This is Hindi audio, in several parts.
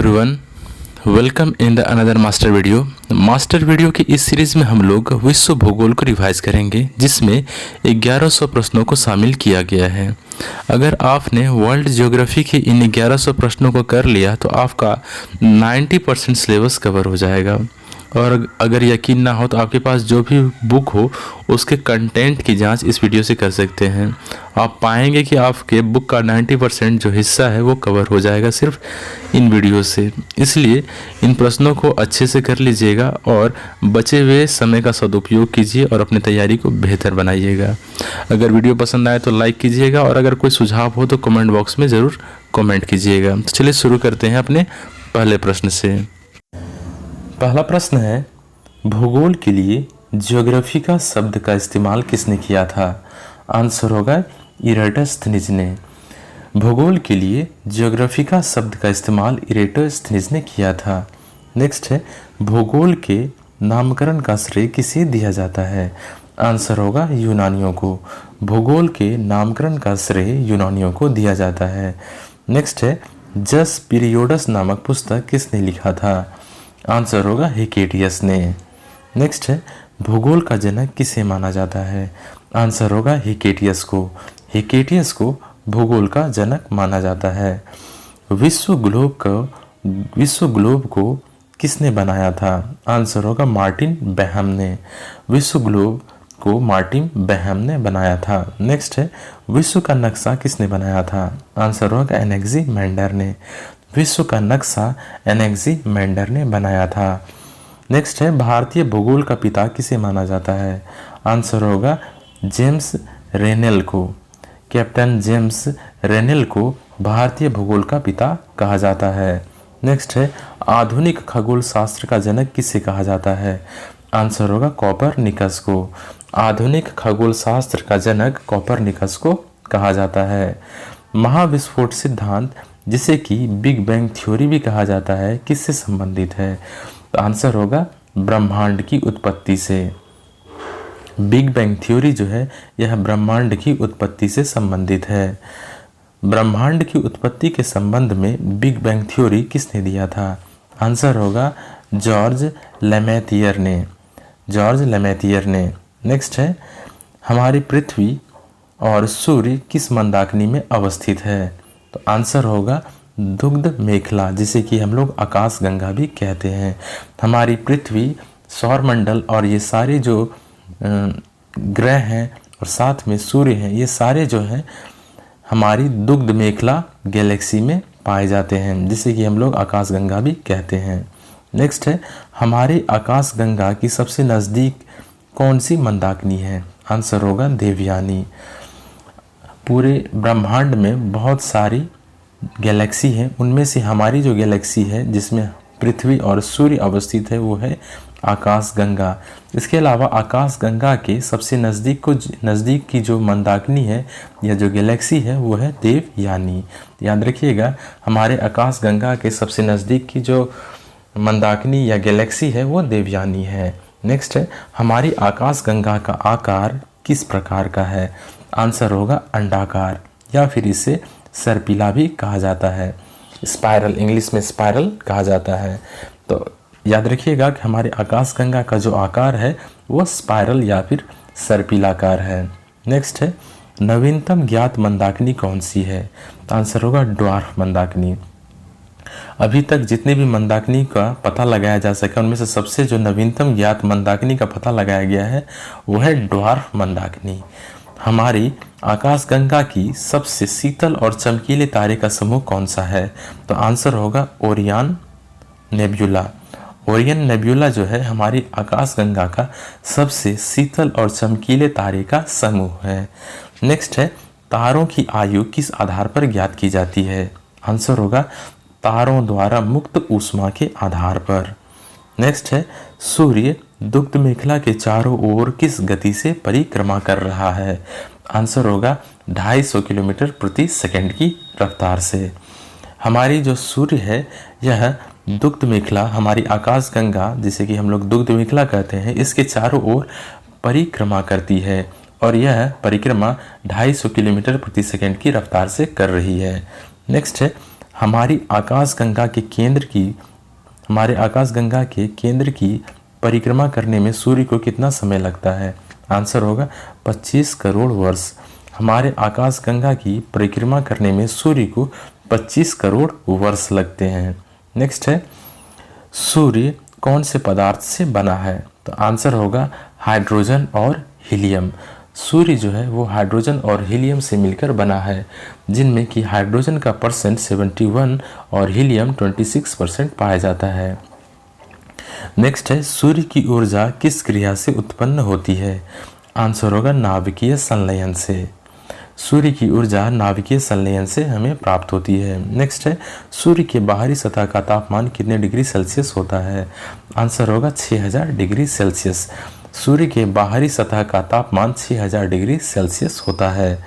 Everyone, welcome in the another master video की इस सीरीज़ में हम लोग विश्व भूगोल को रिवाइज करेंगे, जिसमें 1100 प्रश्नों को शामिल किया गया है। अगर आपने वर्ल्ड ज्योग्राफी के इन 1100 प्रश्नों को कर लिया तो आपका 90% सिलेबस कवर हो जाएगा। और अगर यकीन ना हो तो आपके पास जो भी बुक हो उसके कंटेंट की जांच इस वीडियो से कर सकते हैं। आप पाएंगे कि आपके बुक का 90% जो हिस्सा है वो कवर हो जाएगा सिर्फ इन वीडियो से। इसलिए इन प्रश्नों को अच्छे से कर लीजिएगा और बचे हुए समय का सदुपयोग कीजिए और अपनी तैयारी को बेहतर बनाइएगा। अगर वीडियो पसंद आए तो लाइक कीजिएगा और अगर कोई सुझाव हो तो कमेंट बॉक्स में ज़रूर कमेंट कीजिएगा। तो चलिए शुरू करते हैं अपने पहले प्रश्न से। पहला प्रश्न है, भूगोल के लिए ज्योग्राफी का शब्द का इस्तेमाल किसने किया था? आंसर होगा इरेटोस्थनीज ने। भूगोल के लिए ज्योग्राफी का शब्द का इस्तेमाल इरेटोस्थनीज ने किया था। नेक्स्ट है, भूगोल के नामकरण का श्रेय किसे दिया जाता है? आंसर होगा यूनानियों को। भूगोल के नामकरण का श्रेय यूनानियों को दिया जाता है। नेक्स्ट है, जस पीरियोडस नामक पुस्तक किसने लिखा था? आंसर होगा हिकेटियस ने। नेक्स्ट है, भूगोल का जनक किसे माना जाता है? आंसर होगा हिकेटियस को। हिकेटियस को भूगोल का जनक माना जाता है। विश्व ग्लोब को किसने बनाया था? आंसर होगा मार्टिन बेहम ने। विश्व ग्लोब को मार्टिन बेहम ने बनाया था। नेक्स्ट है, विश्व का नक्शा किसने बनाया था? आंसर होगा एनेक्सिमेंडर ने। विश्व का नक्शा एनेक्सिमेंडर ने बनाया था। नेक्स्ट है, भारतीय भूगोल का पिता किसे माना जाता है? आंसर होगा जेम्स रेनेल को। कैप्टन जेम्स रेनेल को भारतीय भूगोल का पिता कहा जाता है। नेक्स्ट है, आधुनिक खगोल शास्त्र का जनक किसे कहा जाता है? आंसर होगा कोपरनिकस को। आधुनिक खगोल शास्त्र का जनक कोपरनिकस को कहा जाता है। महाविस्फोट सिद्धांत, जिसे कि बिग बैंग थ्योरी भी कहा जाता है, किससे संबंधित है? तो आंसर होगा ब्रह्मांड की उत्पत्ति से। बिग बैंग थ्योरी जो है यह ब्रह्मांड की उत्पत्ति से संबंधित है। ब्रह्मांड की उत्पत्ति के संबंध में बिग बैंग थ्योरी किसने दिया था? आंसर होगा जॉर्ज लेमेथियर ने। जॉर्ज लेमेथियर ने। नेक्स्ट है, हमारी पृथ्वी और सूर्य किस मंदाकिनी में अवस्थित है? तो आंसर होगा दुग्ध मेखला, जिसे कि हम लोग आकाश गंगा भी कहते हैं। हमारी पृथ्वी, सौरमंडल और ये सारे जो ग्रह हैं और साथ में सूर्य हैं, ये सारे जो हैं हमारी दुग्ध मेखला गैलेक्सी में पाए जाते हैं, जिसे कि हम लोग आकाश गंगा भी कहते हैं। नेक्स्ट है, हमारे आकाश गंगा की सबसे नज़दीक कौन सी मंदाकिनी है? आंसर होगा देवयानी। पूरे ब्रह्मांड में बहुत सारी गैलेक्सी हैं, उनमें से हमारी जो गैलेक्सी है जिसमें पृथ्वी और सूर्य अवस्थित है वो है आकाश गंगा। इसके अलावा आकाश गंगा के सबसे नज़दीक की जो मंदाकिनी है या जो गैलेक्सी है वो है देवयानी। याद रखिएगा, हमारे आकाश गंगा के सबसे नज़दीक की जो मंदाकिनी या गैलेक्सी है वो देवयानी है। नेक्स्ट है, हमारी आकाश गंगा का आकार किस प्रकार का है? आंसर होगा अंडाकार, या फिर इसे सर्पिला भी कहा जाता है। स्पाइरल, इंग्लिश में स्पाइरल कहा जाता है। तो याद रखिएगा कि हमारे आकाश गंगा का जो आकार है वो स्पाइरल या फिर सर्पिलाकार है। नेक्स्ट है, नवीनतम ज्ञात मंदाकिनी कौन सी है? आंसर होगा ड्वार्फ मंदाकिनी। अभी तक जितने भी मंदाकिनी का पता लगाया जा सके उनमें से सबसे जो नवीनतम ज्ञात मंदाकिनी का पता लगाया गया है वो है ड्वार्फ मंदाकिनी। हमारी आकाश गंगा की सबसे शीतल और चमकीले तारे का समूह कौन सा है? तो आंसर होगा ओरियन नेब्यूला। ओरियन नेब्यूला जो है हमारी आकाश गंगा का सबसे शीतल और चमकीले तारे का समूह है। नेक्स्ट है, तारों की आयु किस आधार पर ज्ञात की जाती है? आंसर होगा तारों द्वारा मुक्त ऊष्मा के आधार पर। नेक्स्ट है, सूर्य दुग्ध मेखला के चारों ओर किस गति से परिक्रमा कर रहा है? आंसर होगा 250 किलोमीटर प्रति सेकंड की रफ्तार से। हमारी जो सूर्य है यह दुग्ध मेखला, हमारी आकाश गंगा जिसे कि हम लोग दुग्ध मेखला कहते हैं, इसके चारों ओर परिक्रमा करती है और यह परिक्रमा 250 किलोमीटर प्रति सेकंड की रफ्तार से कर रही है। नेक्स्ट है, हमारी आकाशगंगा के केंद्र की हमारे आकाशगंगा के केंद्र की परिक्रमा करने में सूर्य को कितना समय लगता है? आंसर होगा 25 करोड़ वर्ष। हमारे आकाशगंगा की परिक्रमा करने में सूर्य को 25 करोड़ वर्ष लगते हैं। नेक्स्ट है, सूर्य कौन से पदार्थ से बना है? तो आंसर होगा हाइड्रोजन और हीलियम। सूर्य जो है वो हाइड्रोजन और हीलियम से मिलकर बना है, जिनमें कि हाइड्रोजन का परसेंट 71 और हीलियम 26% पाया जाता है। नेक्स्ट है, सूर्य की ऊर्जा किस क्रिया से उत्पन्न होती है? आंसर होगा नाभिकीय संलयन से। सूर्य की ऊर्जा नाभिकीय संलयन से हमें प्राप्त होती है। नेक्स्ट है, सूर्य के बाहरी सतह का तापमान कितने डिग्री सेल्सियस होता है? आंसर होगा 6000 डिग्री सेल्सियस। सूर्य के बाहरी सतह का तापमान 6000 डिग्री सेल्सियस होता है।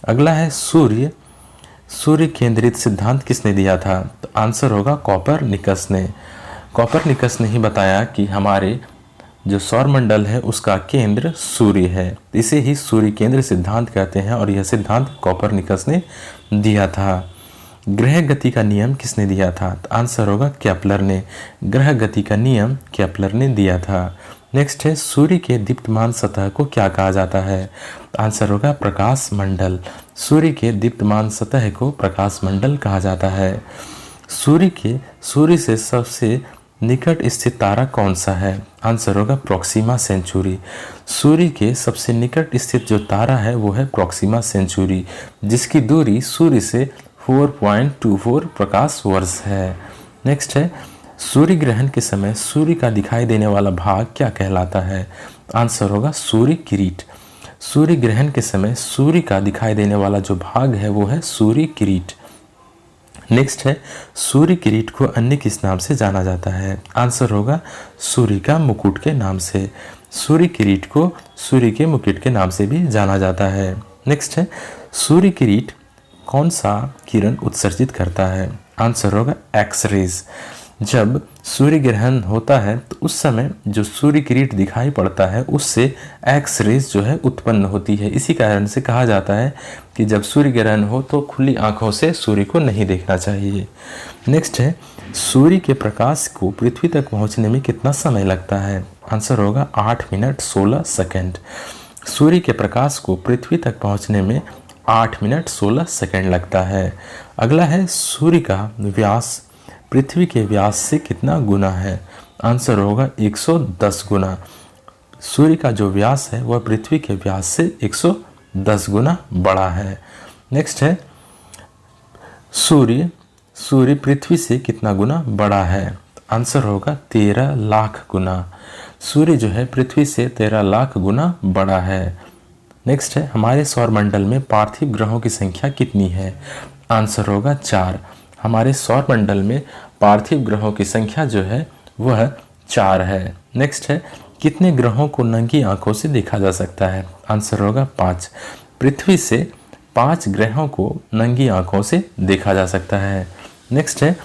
अगला है, सूर्य केंद्रित सिद्धांत किसने दिया था? तो आंसर होगा कोपरनिकस ने। कोपरनिकस ने ही बताया कि हमारे जो सौरमंडल है उसका केंद्र सूर्य है, इसे ही सूर्य केंद्र सिद्धांत कहते हैं और यह सिद्धांत कोपरनिकस ने दिया था। ग्रह गति का नियम किसने दिया था? तो आंसर होगा केपलर ने। ग्रह गति का नियम केपलर ने दिया था। नेक्स्ट है, सूर्य के दीप्तमान सतह को क्या कहा जाता है? आंसर होगा प्रकाश मंडल। सूर्य के दीप्तमान सतह को प्रकाश मंडल कहा जाता है। सूर्य से सबसे निकट स्थित तारा कौन सा है? आंसर होगा प्रोक्सिमा सेंचुरी। सूर्य के सबसे निकट स्थित जो तारा है वो है प्रोक्सिमा सेंचुरी, जिसकी दूरी सूर्य से 4.24 प्रकाश वर्ष है। नेक्स्ट है, सूर्य ग्रहण के समय सूर्य का दिखाई देने वाला भाग क्या कहलाता है? आंसर होगा सूर्य किरीट। सूर्य ग्रहण के समय सूर्य का दिखाई देने वाला जो भाग है वो है सूर्य किरीट। नेक्स्ट है, सूर्य किरीट को अन्य किस नाम से जाना जाता है? आंसर होगा सूर्य का मुकुट के नाम से। सूर्य किरीट को सूर्य के मुकुट के नाम से भी जाना जाता है। नेक्स्ट है, सूर्य किरीट कौन सा किरण उत्सर्जित करता है? आंसर होगा एक्स-रेज। जब सूर्य ग्रहण होता है तो उस समय जो सूर्य किरीट दिखाई पड़ता है उससे एक्स रेज जो है उत्पन्न होती है। इसी कारण से कहा जाता है कि जब सूर्य ग्रहण हो तो खुली आंखों से सूर्य को नहीं देखना चाहिए। नेक्स्ट है, सूर्य के प्रकाश को पृथ्वी तक पहुंचने में कितना समय लगता है? आंसर होगा 8 मिनट 16 सेकेंड। सूर्य के प्रकाश को पृथ्वी तक पहुंचने में 8 मिनट 16 सेकेंड लगता है। अगला है, सूर्य का व्यास पृथ्वी के व्यास से कितना गुना है? आंसर होगा 110 गुना। सूर्य का जो व्यास है वह पृथ्वी के व्यास से 110 गुना बड़ा है। नेक्स्ट है, सूर्य पृथ्वी से कितना गुना बड़ा है? आंसर होगा 13 लाख गुना। सूर्य जो है पृथ्वी से 13 लाख गुना बड़ा है। नेक्स्ट है, हमारे सौरमंडल में पार्थिव ग्रहों की संख्या कितनी है? आंसर होगा 4। हमारे सौरमंडल में पार्थिव ग्रहों की संख्या जो है वह 4 है। नेक्स्ट है, कितने ग्रहों को नंगी आंखों से देखा जा सकता है? आंसर होगा 5। पृथ्वी से 5 ग्रहों को नंगी आंखों से देखा जा सकता है। नेक्स्ट है,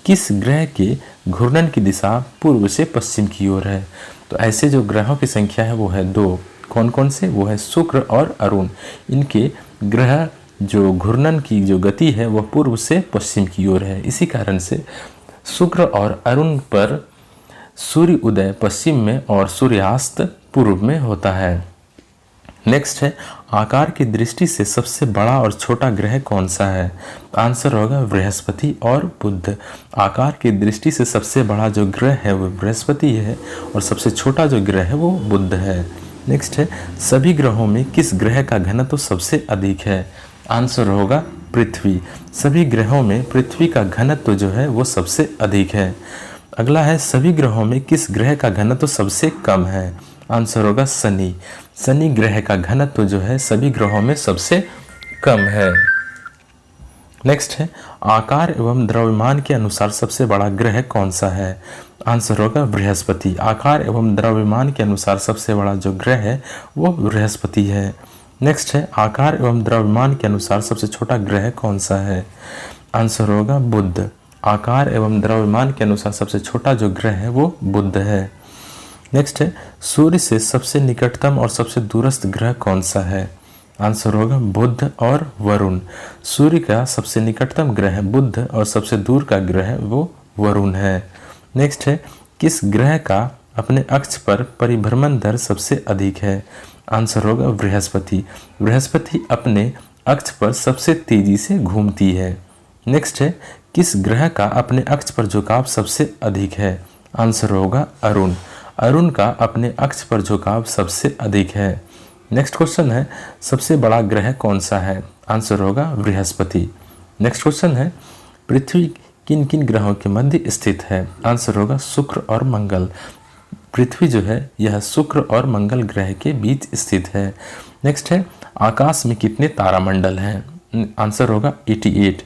किस ग्रह के घूर्णन की दिशा पूर्व से पश्चिम की ओर है? तो ऐसे जो ग्रहों की संख्या है वो है 2। कौन कौन से? वो है शुक्र और अरुण। इनके ग्रह जो घूर्णन की जो गति है वह पूर्व से पश्चिम की ओर है। इसी कारण से शुक्र और अरुण पर सूर्य उदय पश्चिम में और सूर्यास्त पूर्व में होता है। नेक्स्ट है, आकार की दृष्टि से सबसे बड़ा और छोटा ग्रह कौन सा है? आंसर होगा बृहस्पति और बुध। आकार की दृष्टि से सबसे बड़ा जो ग्रह है वो बृहस्पति है और सबसे छोटा जो ग्रह है वो बुध है। नेक्स्ट है, सभी ग्रहों में किस ग्रह का घनत्व सबसे अधिक है? आंसर होगा पृथ्वी। सभी ग्रहों में पृथ्वी का घनत्व जो है वो सबसे अधिक है। अगला है, सभी ग्रहों में किस ग्रह का घनत्व सबसे कम है? आंसर होगा शनि। शनि ग्रह का घनत्व जो है सभी ग्रहों में सबसे कम है। नेक्स्ट है, आकार एवं द्रव्यमान के अनुसार सबसे बड़ा ग्रह कौन सा है? आंसर होगा बृहस्पति। आकार एवं द्रव्यमान के अनुसार सबसे बड़ा जो ग्रह है वो बृहस्पति है। नेक्स्ट है, आकार एवं द्रव्यमान के अनुसार सबसे छोटा ग्रह कौन सा है? आंसर होगा बुध। आकार एवं द्रव्यमान के अनुसार सबसे छोटा जो ग्रह है वो बुध है। नेक्स्ट है, सूर्य से सबसे निकटतम और सबसे दूरस्थ ग्रह कौन सा है? आंसर होगा बुध और वरुण। सूर्य का सबसे निकटतम ग्रह बुध और सबसे दूर का ग्रह वो वरुण है। नेक्स्ट है, किस ग्रह का अपने अक्ष पर परिभ्रमण दर सबसे अधिक है? आंसर होगा बृहस्पति। बृहस्पति अपने अक्ष पर सबसे तेजी से घूमती है। नेक्स्ट है, किस ग्रह का अपने अक्ष पर झुकाव सबसे अधिक है? आंसर होगा अरुण। अरुण का अपने अक्ष पर झुकाव सबसे अधिक है। नेक्स्ट क्वेश्चन है, सबसे बड़ा ग्रह कौन सा है? आंसर होगा बृहस्पति। नेक्स्ट क्वेश्चन है, पृथ्वी किन किन ग्रहों के मध्य स्थित है? आंसर होगा शुक्र और मंगल। पृथ्वी जो है यह शुक्र और मंगल ग्रह के बीच स्थित है। नेक्स्ट है, आकाश में कितने तारामंडल हैं? आंसर होगा 88।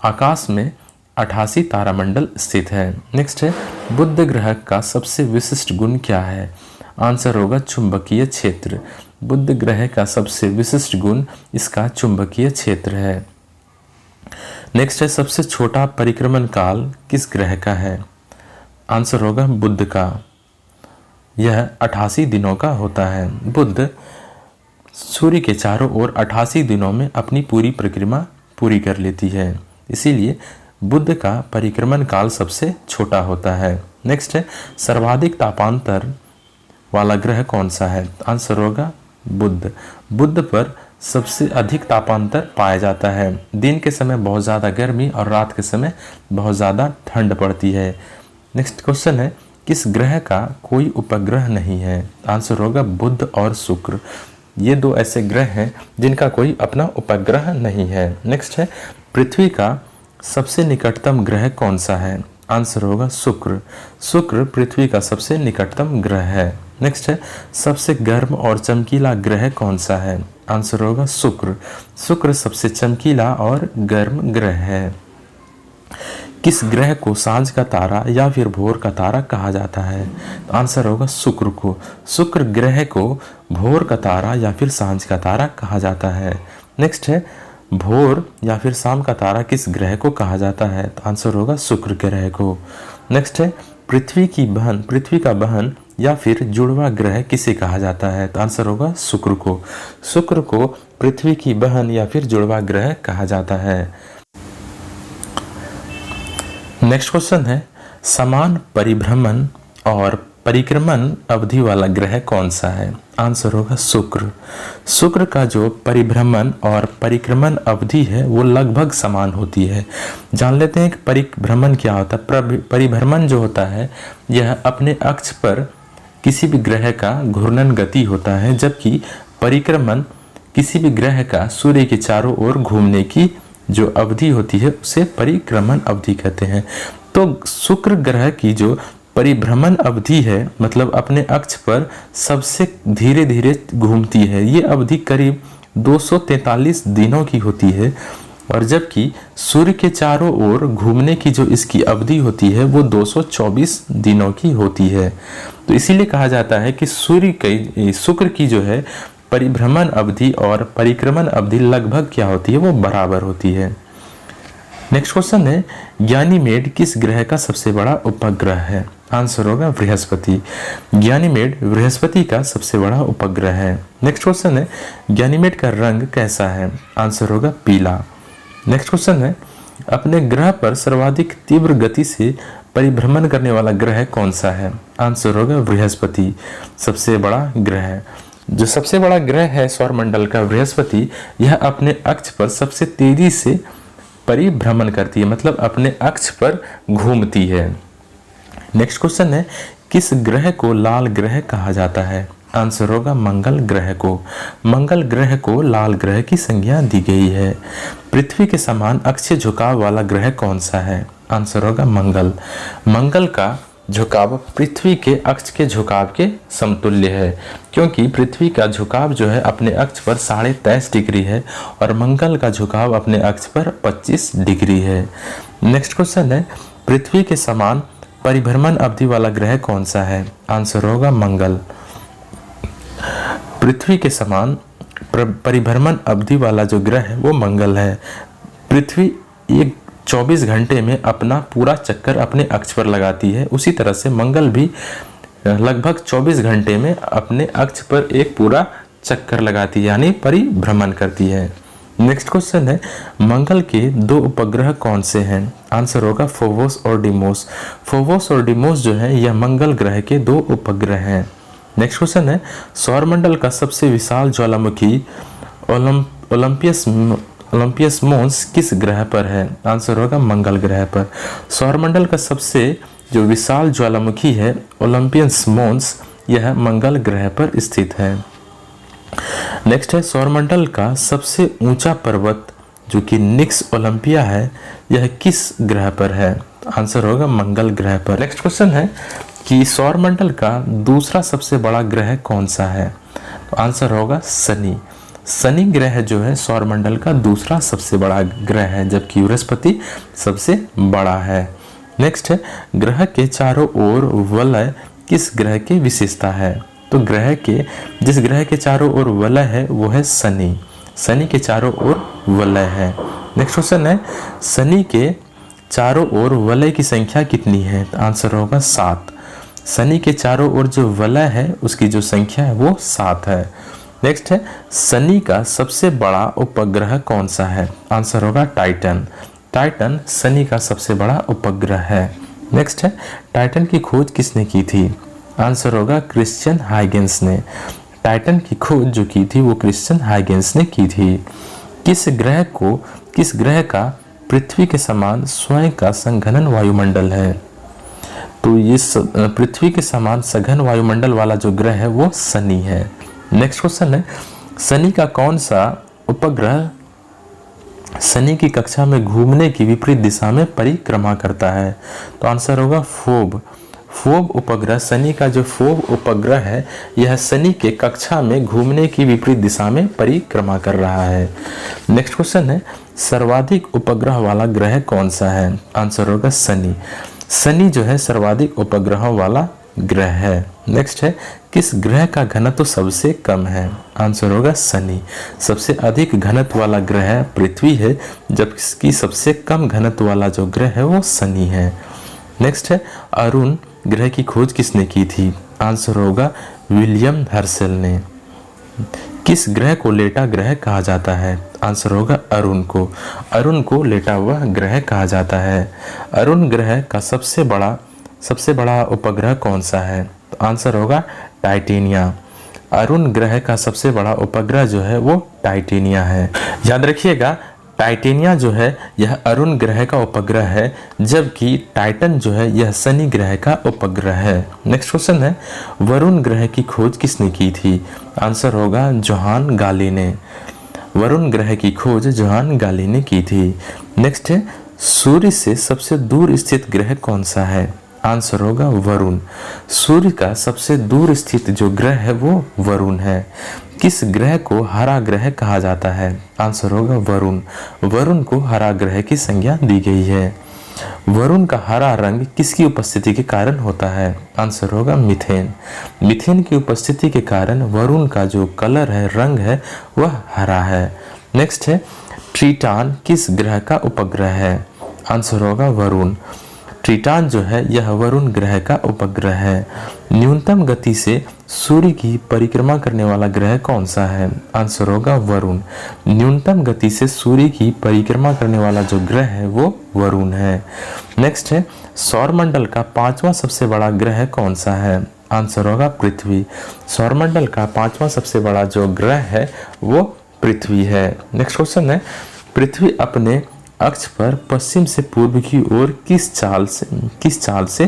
आकाश में 88 तारामंडल स्थित है। नेक्स्ट है, बुध ग्रह का सबसे विशिष्ट गुण क्या है? आंसर होगा चुंबकीय क्षेत्र। बुध ग्रह का सबसे विशिष्ट गुण इसका चुंबकीय क्षेत्र है। नेक्स्ट है, सबसे छोटा परिक्रमण काल किस ग्रह का है? आंसर होगा बुध का। यह 88 दिनों का होता है। बुध सूर्य के चारों ओर 88 दिनों में अपनी पूरी परिक्रमा पूरी कर लेती है, इसीलिए बुध का परिक्रमण काल सबसे छोटा होता है। नेक्स्ट है, सर्वाधिक तापांतर वाला ग्रह कौन सा है? आंसर होगा बुध। बुध पर सबसे अधिक तापांतर पाया जाता है। दिन के समय बहुत ज़्यादा गर्मी और रात के समय बहुत ज़्यादा ठंड पड़ती है। नेक्स्ट क्वेश्चन है, किस ग्रह का कोई उपग्रह नहीं है? आंसर होगा बुध और शुक्र। ये दो ऐसे ग्रह हैं जिनका कोई अपना उपग्रह नहीं है। नेक्स्ट है, पृथ्वी का सबसे निकटतम ग्रह कौन सा है? आंसर होगा शुक्र। शुक्र पृथ्वी का सबसे निकटतम ग्रह है। नेक्स्ट है, सबसे गर्म और चमकीला ग्रह कौन सा है? आंसर होगा शुक्र। शुक्र सबसे चमकीला और गर्म ग्रह है। किस ग्रह को सांझ का तारा या फिर भोर का तारा कहा जाता है? तो आंसर होगा शुक्र को। शुक्र ग्रह को भोर का तारा या फिर सांझ का तारा कहा जाता है। नेक्स्ट है, भोर या फिर शाम का तारा किस ग्रह को कहा जाता है? तो आंसर होगा शुक्र ग्रह को। नेक्स्ट है, पृथ्वी का बहन या फिर जुड़वा ग्रह किसे कहा जाता है? तो आंसर होगा शुक्र को। शुक्र को पृथ्वी की बहन या फिर जुड़वा ग्रह कहा जाता है। नेक्स्ट क्वेश्चन है, समान परिभ्रमण और परिक्रमण अवधि वाला ग्रह कौन सा है? आंसर होगा शुक्र। शुक्र का जो परिभ्रमण और परिक्रमण अवधि है वो लगभग समान होती है। जान लेते हैं कि परिभ्रमण क्या होता है। परिभ्रमण जो होता है यह अपने अक्ष पर किसी भी ग्रह का घूर्णन गति होता है, जबकि परिक्रमण किसी भी ग्रह का सूर्य के चारों ओर घूमने की जो अवधि होती है उसे परिक्रमण अवधि कहते हैं। तो शुक्र ग्रह की जो परिभ्रमण अवधि है, मतलब अपने अक्ष पर सबसे धीरे धीरे घूमती है, ये अवधि करीब 243 दिनों की होती है, और जबकि सूर्य के चारों ओर घूमने की जो इसकी अवधि होती है वो 224 दिनों की होती है। तो इसीलिए कहा जाता है कि शुक्र की जो है परिभ्रमण अवधि और परिक्रमण अवधि लगभग क्या होती है, वो बराबर होती है। नेक्स्ट क्वेश्चन है, गैनीमेड किस ग्रह का सबसे बड़ा उपग्रह है? आंसर होगा बृहस्पति। गैनीमेड बृहस्पति का सबसे बड़ा उपग्रह है। नेक्स्ट क्वेश्चन है, गैनीमेड का रंग कैसा है? आंसर होगा पीला। नेक्स्ट क्वेश्चन है, अपने ग्रह पर सर्वाधिक तीव्र गति से परिभ्रमण करने वाला ग्रह कौन सा है? आंसर होगा बृहस्पति, सबसे बड़ा ग्रह। जो सबसे बड़ा ग्रह है सौरमंडल का बृहस्पति, यह अपने अक्ष पर सबसे तेजी से परिभ्रमण करती है, मतलब अपने अक्ष पर घूमती है। नेक्स्ट क्वेश्चन है, किस ग्रह को लाल ग्रह कहा जाता है? आंसर होगा मंगल ग्रह को। मंगल ग्रह को लाल ग्रह की संज्ञा दी गई है। पृथ्वी के समान अक्षीय झुकाव वाला ग्रह कौन सा है? आंसर होगा मंगल। मंगल का झुकाव पृथ्वी के अक्ष के झुकाव के समतुल्य है, क्योंकि पृथ्वी का झुकाव जो है अपने अक्ष पर 23.5 डिग्री है और मंगल का झुकाव अपने अक्ष पर 25 डिग्री है। नेक्स्ट क्वेश्चन है, पृथ्वी के समान परिभ्रमण अवधि वाला ग्रह कौन सा है? आंसर होगा मंगल। पृथ्वी के समान परिभ्रमण अवधि वाला जो ग्रह है वो मंगल है। पृथ्वी 24 घंटे में अपना पूरा चक्कर अपने अक्ष पर लगाती है, उसी तरह से मंगल भी लगभग 24 घंटे में अपने अक्ष पर एक पूरा चक्कर लगाती है यानी परिभ्रमण करती है। नेक्स्ट क्वेश्चन है, मंगल के 2 उपग्रह कौन से हैं? आंसर होगा फोबोस और डिमोस। फोबोस और डिमोस जो है यह मंगल ग्रह के 2 उपग्रह हैं। नेक्स्ट क्वेश्चन है, सौरमंडल का सबसे विशाल ज्वालामुखी ओलंपियस मोन्स किस ग्रह पर है? आंसर होगा मंगल ग्रह पर। सौरमंडल का सबसे जो विशाल ज्वालामुखी है ओलंपियस मोन्स, यह मंगल ग्रह पर स्थित है। नेक्स्ट है, सौरमंडल का सबसे ऊंचा पर्वत जो कि निक्स ओलंपिया है, यह किस ग्रह पर है? आंसर होगा मंगल ग्रह पर। नेक्स्ट क्वेश्चन है कि सौरमंडल का दूसरा सबसे बड़ा ग्रह कौन सा है? तो आंसर होगा शनि। शनि ग्रह जो है सौरमंडल का दूसरा सबसे बड़ा ग्रह है, जबकि बृहस्पति सबसे बड़ा है। नेक्स्ट है, ग्रह के चारों ओर वलय किस ग्रह की विशेषता है? तो जिस ग्रह के चारों ओर वलय है वो है शनि। शनि के चारों ओर वलय है। नेक्स्ट क्वेश्चन है, शनि के चारों ओर वलय की संख्या कितनी है? तो आंसर होगा 7। शनि के चारों ओर जो वलय है उसकी जो संख्या है वो 7 है। नेक्स्ट है, शनि का सबसे बड़ा उपग्रह कौन सा है? आंसर होगा टाइटन। टाइटन शनि का सबसे बड़ा उपग्रह है। नेक्स्ट है, टाइटन की खोज किसने की थी? आंसर होगा क्रिश्चियन हाइगेंस ने। टाइटन की खोज जो की थी वो क्रिश्चियन हाइगेंस ने की थी। किस ग्रह का पृथ्वी के समान स्वयं का संघनन वायुमंडल है? तो इस पृथ्वी के समान सघन वायुमंडल वाला जो ग्रह है वो शनि है। नेक्स्ट क्वेश्चन है, शनि का कौन सा उपग्रह शनि की कक्षा में घूमने की विपरीत दिशा में परिक्रमा करता है? तो आंसर होगा फोब। फोब उपग्रह, शनि का जो फोब उपग्रह है यह शनि के कक्षा में घूमने की विपरीत दिशा में परिक्रमा कर रहा है। नेक्स्ट क्वेश्चन है, सर्वाधिक उपग्रह वाला ग्रह कौन सा है? आंसर होगा शनि। शनि जो है सर्वाधिक उपग्रहों वाला ग्रह है। नेक्स्ट है, किस ग्रह का घनत्व सबसे कम है? आंसर होगा शनि। सबसे अधिक घनत्व वाला ग्रह पृथ्वी है, जबकि सबसे कम घनत्व वाला जो ग्रह है वो शनि है। नेक्स्ट है, अरुण ग्रह की खोज किसने की थी? आंसर होगा विलियम हर्शेल ने। किस ग्रह को लेटा ग्रह कहा जाता है? आंसर होगा अरुण को। अरुण को लेटा हुआ ग्रह कहा जाता है। अरुण ग्रह का सबसे बड़ा उपग्रह कौन सा है? तो आंसर होगा टाइटेनिया। अरुण ग्रह का सबसे बड़ा उपग्रह जो है वो टाइटेनिया है। याद रखिएगा, टाइटेनिया जो है यह अरुण ग्रह का उपग्रह है, जबकि टाइटन जो है यह शनि ग्रह का उपग्रह है। नेक्स्ट क्वेश्चन है, वरुण ग्रह की खोज किसने की थी? आंसर होगा जोहान गाली ने। वरुण ग्रह की खोज जोहान गाली ने की थी। नेक्स्ट है, सूर्य से सबसे दूर स्थित ग्रह कौन सा है? आंसर होगा वरुण। सूर्य का सबसे दूर स्थित जो ग्रह है वो वरुण है। किस ग्रह को हरा ग्रह कहा जाता है? आंसर होगा वरुण। वरुण को हरा ग्रह की संज्ञा दी गई है। वरुण का हरा रंग किसकी उपस्थिति के कारण होता है? आंसर होगा मीथेन। मीथेन की उपस्थिति के कारण वरुण का जो कलर है, रंग है, वह हरा है। नेक्स्ट है, ट्रिटॉन किस ग्रह का उपग्रह है? आंसर होगा वरुण। ट्रिटॉन जो है यह वरुण ग्रह का उपग्रह है। न्यूनतम गति से सूर्य की परिक्रमा करने वाला ग्रह कौन सा है? आंसर होगा वरुण। न्यूनतम गति से सूर्य की परिक्रमा करने वाला जो ग्रह है वो वरुण है। नेक्स्ट है, सौरमंडल का 5वां सबसे बड़ा ग्रह कौन सा है? आंसर होगा पृथ्वी। सौरमंडल का 5वां सबसे बड़ा जो ग्रह है वो पृथ्वी है। नेक्स्ट क्वेश्चन है, पृथ्वी अपने अक्ष पर पश्चिम से पूर्व की ओर किस चाल से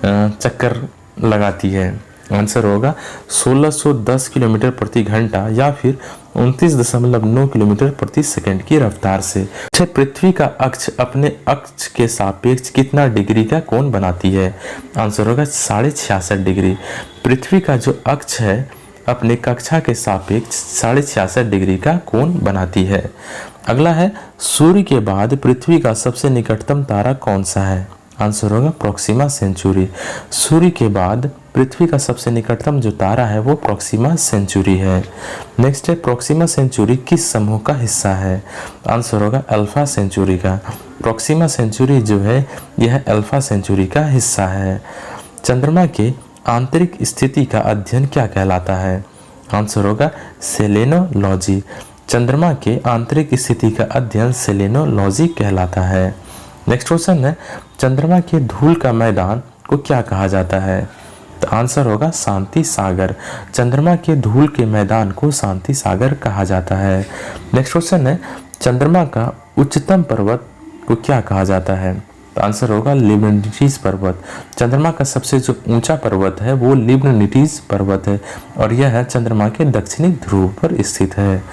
चक्कर लगाती है? आंसर होगा 1610 किलोमीटर प्रति घंटा या फिर 29.9 किलोमीटर प्रति सेकंड की रफ्तार से। पृथ्वी का अक्ष अपने अक्ष के सापेक्ष कितना डिग्री का कोण बनाती है? आंसर होगा 66.5 डिग्री। पृथ्वी का जो अक्ष है अपने कक्षा के सापेक्ष 66.5 डिग्री का कोण बनाती है। अगला है, सूर्य के बाद पृथ्वी का सबसे निकटतम तारा कौन सा है? आंसर होगा प्रोक्सिमा सेंचुरी। सूर्य के बाद पृथ्वी का सबसे निकटतम जो तारा है वो प्रोक्सिमा सेंचुरी है। नेक्स्ट है, प्रोक्सिमा सेंचुरी किस समूह का हिस्सा है? आंसर होगा अल्फा सेंचुरी का। प्रोक्सिमा सेंचुरी जो है यह अल्फा सेंचुरी का हिस्सा है। चंद्रमा के आंतरिक स्थिति का अध्ययन क्या कहलाता है? आंसर होगा सेलेनोलॉजी। चंद्रमा के आंतरिक स्थिति का अध्ययन सेलेनोलॉजी कहलाता है। नेक्स्ट क्वेश्चन है, चंद्रमा के धूल का मैदान को क्या कहा जाता है? तो आंसर होगा शांति सागर। चंद्रमा के धूल के मैदान को शांति सागर कहा जाता है। नेक्स्ट क्वेश्चन है, चंद्रमा का उच्चतम पर्वत को क्या कहा जाता है? तो आंसर होगा लिब्निटीज पर्वत। चंद्रमा का सबसे जो ऊंचा पर्वत है वो लिब्निटीज पर्वत है और यह है चंद्रमा के दक्षिणी ध्रुव पर स्थित है।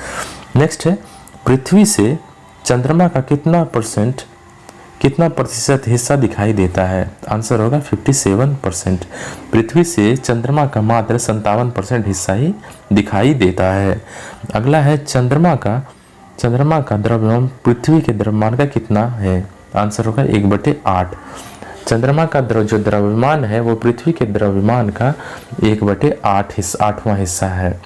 नेक्स्ट है, पृथ्वी से चंद्रमा का कितना प्रतिशत हिस्सा दिखाई देता है? आंसर होगा 57%। पृथ्वी से चंद्रमा का मात्र 57% हिस्सा ही दिखाई देता है। अगला है, चंद्रमा का द्रव्यमान पृथ्वी के द्रव्यमान का कितना है? आंसर होगा 1/8। चंद्रमा का जो द्रव्यमान है वो पृथ्वी के द्रव्यमान का 1/8वां हिस्सा है।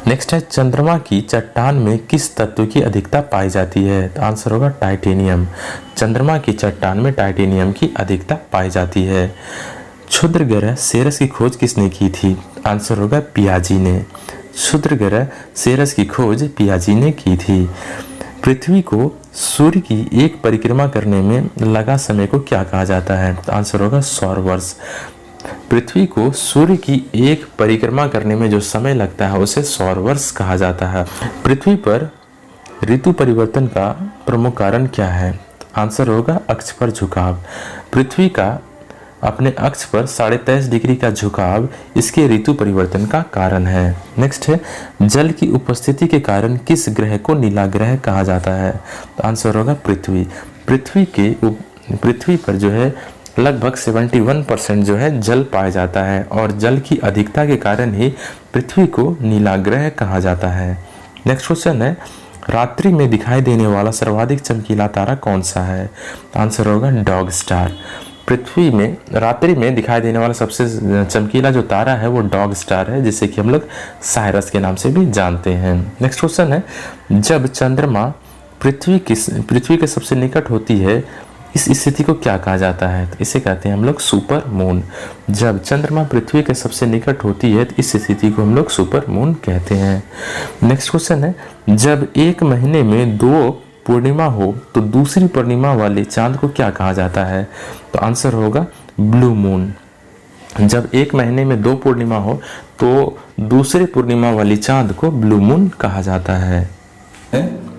नेक्स्ट है, चंद्रमा की चट्टान में किस तत्व की अधिकता पाई जाती है? तो आंसर होगा टाइटेनियम। चंद्रमा की चट्टान में टाइटेनियम की अधिकता पाई जाती है। क्षुद्र ग्रह सेरस की खोज किसने की थी? आंसर होगा पियाजी ने। क्षुद्र ग्रह सेरस की खोज पियाजी ने की थी। पृथ्वी को सूर्य की एक परिक्रमा करने में लगा समय को क्या कहा जाता है? तो आंसर होगा सौर वर्ष। पृथ्वी को सूर्य की एक परिक्रमा करने में जो समय लगता है उसे सौर वर्ष कहा जाता है। पृथ्वी पर ऋतु परिवर्तन का प्रमुख कारण क्या है? आंसर होगा अक्ष पर झुकाव। पृथ्वी का अपने अक्ष पर 23.5 डिग्री का झुकाव इसके ऋतु परिवर्तन का कारण है। नेक्स्ट है, जल की उपस्थिति के कारण किस ग्रह को नीला ग्रह कहा जाता है? तो आंसर होगा पृथ्वी। पृथ्वी पर जो है लगभग 71% जो है जल पाया जाता है और जल की अधिकता के कारण ही पृथ्वी को नीला ग्रह कहा जाता है। नेक्स्ट क्वेश्चन है, रात्रि में दिखाई देने वाला सर्वाधिक चमकीला तारा कौन सा है? आंसर होगा डॉग स्टार। पृथ्वी में रात्रि में दिखाई देने वाला सबसे चमकीला जो तारा है वो डॉग स्टार है, जिसे कि हम लोग साइरस के नाम से भी जानते हैं। नेक्स्ट क्वेश्चन है, जब चंद्रमा पृथ्वी के सबसे निकट होती है इस स्थिति को क्या कहा जाता है? तो इसे कहते हैं हम लोग सुपर मून। जब चंद्रमा पृथ्वी के सबसे निकट होती है तो इस स्थिति को हम लोग सुपर मून कहते हैं। नेक्स्ट क्वेश्चन है, जब एक महीने में 2 पूर्णिमा हो तो दूसरी पूर्णिमा वाले चांद को क्या कहा जाता है? तो आंसर होगा ब्लू मून। जब एक महीने में 2 पूर्णिमा हो तो दूसरे पूर्णिमा वाली चांद को ब्लू मून कहा जाता है।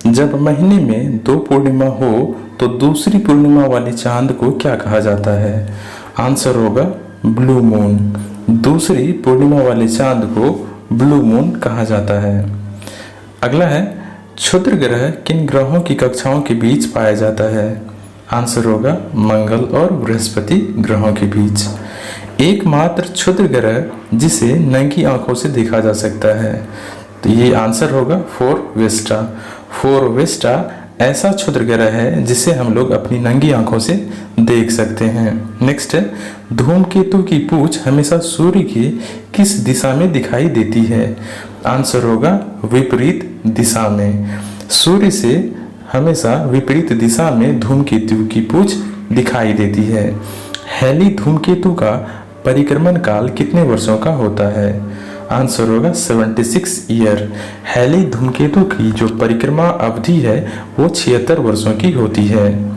जब महीने में 2 पूर्णिमा हो तो दूसरी पूर्णिमा वाली चांद को क्या कहा जाता है? आंसर होगा ब्लू मून। दूसरी पूर्णिमा वाले चांद को ब्लू मून कहा जाता है। अगला है, क्षुद्र ग्रह किन ग्रहों की कक्षाओं के बीच पाया जाता है? आंसर होगा मंगल और बृहस्पति ग्रहों के बीच। एकमात्र क्षुद्र ग्रह जिसे नंगी आंखों से देखा जा सकता है, तो ये आंसर होगा फोरवेस्टा। फोरवेस्टा ऐसा क्षुद्र ग्रह है जिसे हम लोग अपनी नंगी आंखों से देख सकते हैं। नेक्स्ट है, धूमकेतु की पूंछ हमेशा सूर्य की किस दिशा में दिखाई देती है? आंसर होगा विपरीत दिशा में। सूर्य से हमेशा विपरीत दिशा में धूमकेतु की पूंछ दिखाई देती है। हैली धूमकेतु का परिक्रमण काल कितने वर्षों का होता है? आंसर होगा 76 ईयर। हैली धूमकेतु की जो परिक्रमा अवधि है वो 76 वर्षों की होती है।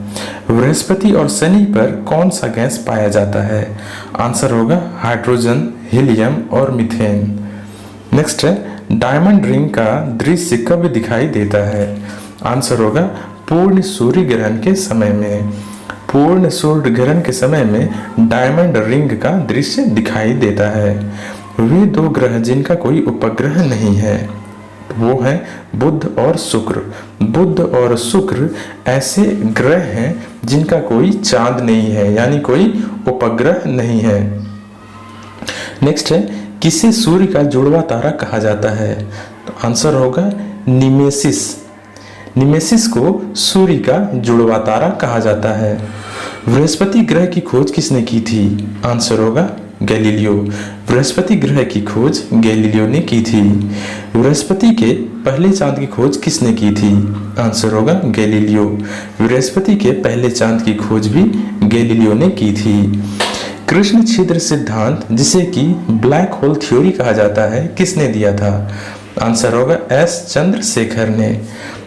बृहस्पति और शनि पर कौन सा गैस पाया जाता है? आंसर होगा हाइड्रोजन, हीलियम और मीथेन। नेक्स्ट है, डायमंड रिंग का दृश्य कब दिखाई देता है? आंसर होगा पूर्ण सूर्य ग्रहण के समय में। पूर्ण सूर्य ग्रहण के समय में डायमंड रिंग का दृश्य दिखाई देता है। वे 2 ग्रह जिनका कोई उपग्रह नहीं है वो है बुध और शुक्र। बुध और शुक्र ऐसे ग्रह हैं जिनका कोई चांद नहीं है, यानी कोई उपग्रह नहीं है। नेक्स्ट है, किसे सूर्य का जुड़वा तारा कहा जाता है? तो आंसर होगा निमेसिस। निमेसिस को सूर्य का जुड़वा तारा कहा जाता है। बृहस्पति ग्रह की खोज किसने की थी? आंसर होगा गैलीलियो। बृहस्पति ग्रह की खोज गैलीलियो ने की थी। बृहस्पति के पहले चांद की खोज किसने की थी? आंसर होगा गैलीलियो। बृहस्पति के पहले चांद की खोज भी गैलीलियो ने की थी। कृष्ण छिद्र सिद्धांत, जिसे कि ब्लैक होल थ्योरी कहा जाता है, किसने दिया था? आंसर होगा एस चंद्रशेखर ने।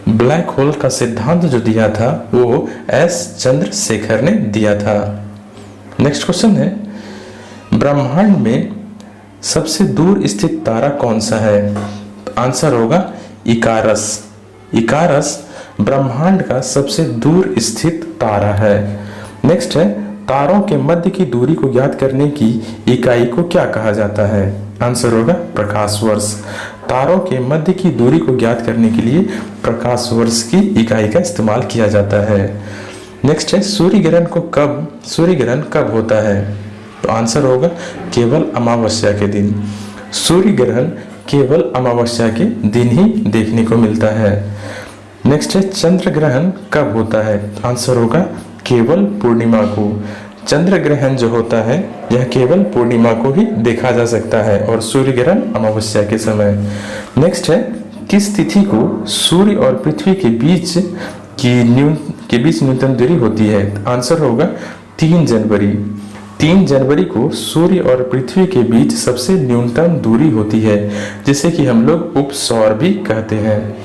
ब्लैक होल का सिद्धांत जो दिया था वो एस चंद्रशेखर ने दिया था। नेक्स्ट क्वेश्चन है, ब्रह्मांड में सबसे दूर स्थित तारा कौन सा है? आंसर होगा इकारस। इकारस ब्रह्मांड का सबसे दूर स्थित तारा है। नेक्स्ट है, तारों के मध्य की दूरी को ज्ञात करने की इकाई को क्या कहा जाता है? आंसर होगा प्रकाश वर्ष। तारों के मध्य की दूरी को ज्ञात करने के लिए प्रकाश वर्ष की इकाई का इस्तेमाल किया जाता है। नेक्स्ट है, सूर्य ग्रहण कब होता है? तो आंसर होगा केवल अमावस्या के दिन। सूर्य ग्रहण केवल अमावस्या के दिन ही देखने को मिलता है। नेक्स्ट है, चंद्र ग्रहण कब होता है? आंसर होगा केवल पूर्णिमा को। चंद्र ग्रहण जो होता है यह केवल पूर्णिमा को ही देखा जा सकता है और सूर्य ग्रहण अमावस्या के समय। नेक्स्ट है, किस तिथि को सूर्य और पृथ्वी के बीच न्यूनतम दूरी होती है? आंसर होगा 3 जनवरी। 3 जनवरी को सूर्य और पृथ्वी के बीच सबसे न्यूनतम दूरी होती है, जिसे कि हम लोग उपसौर भी कहते हैं।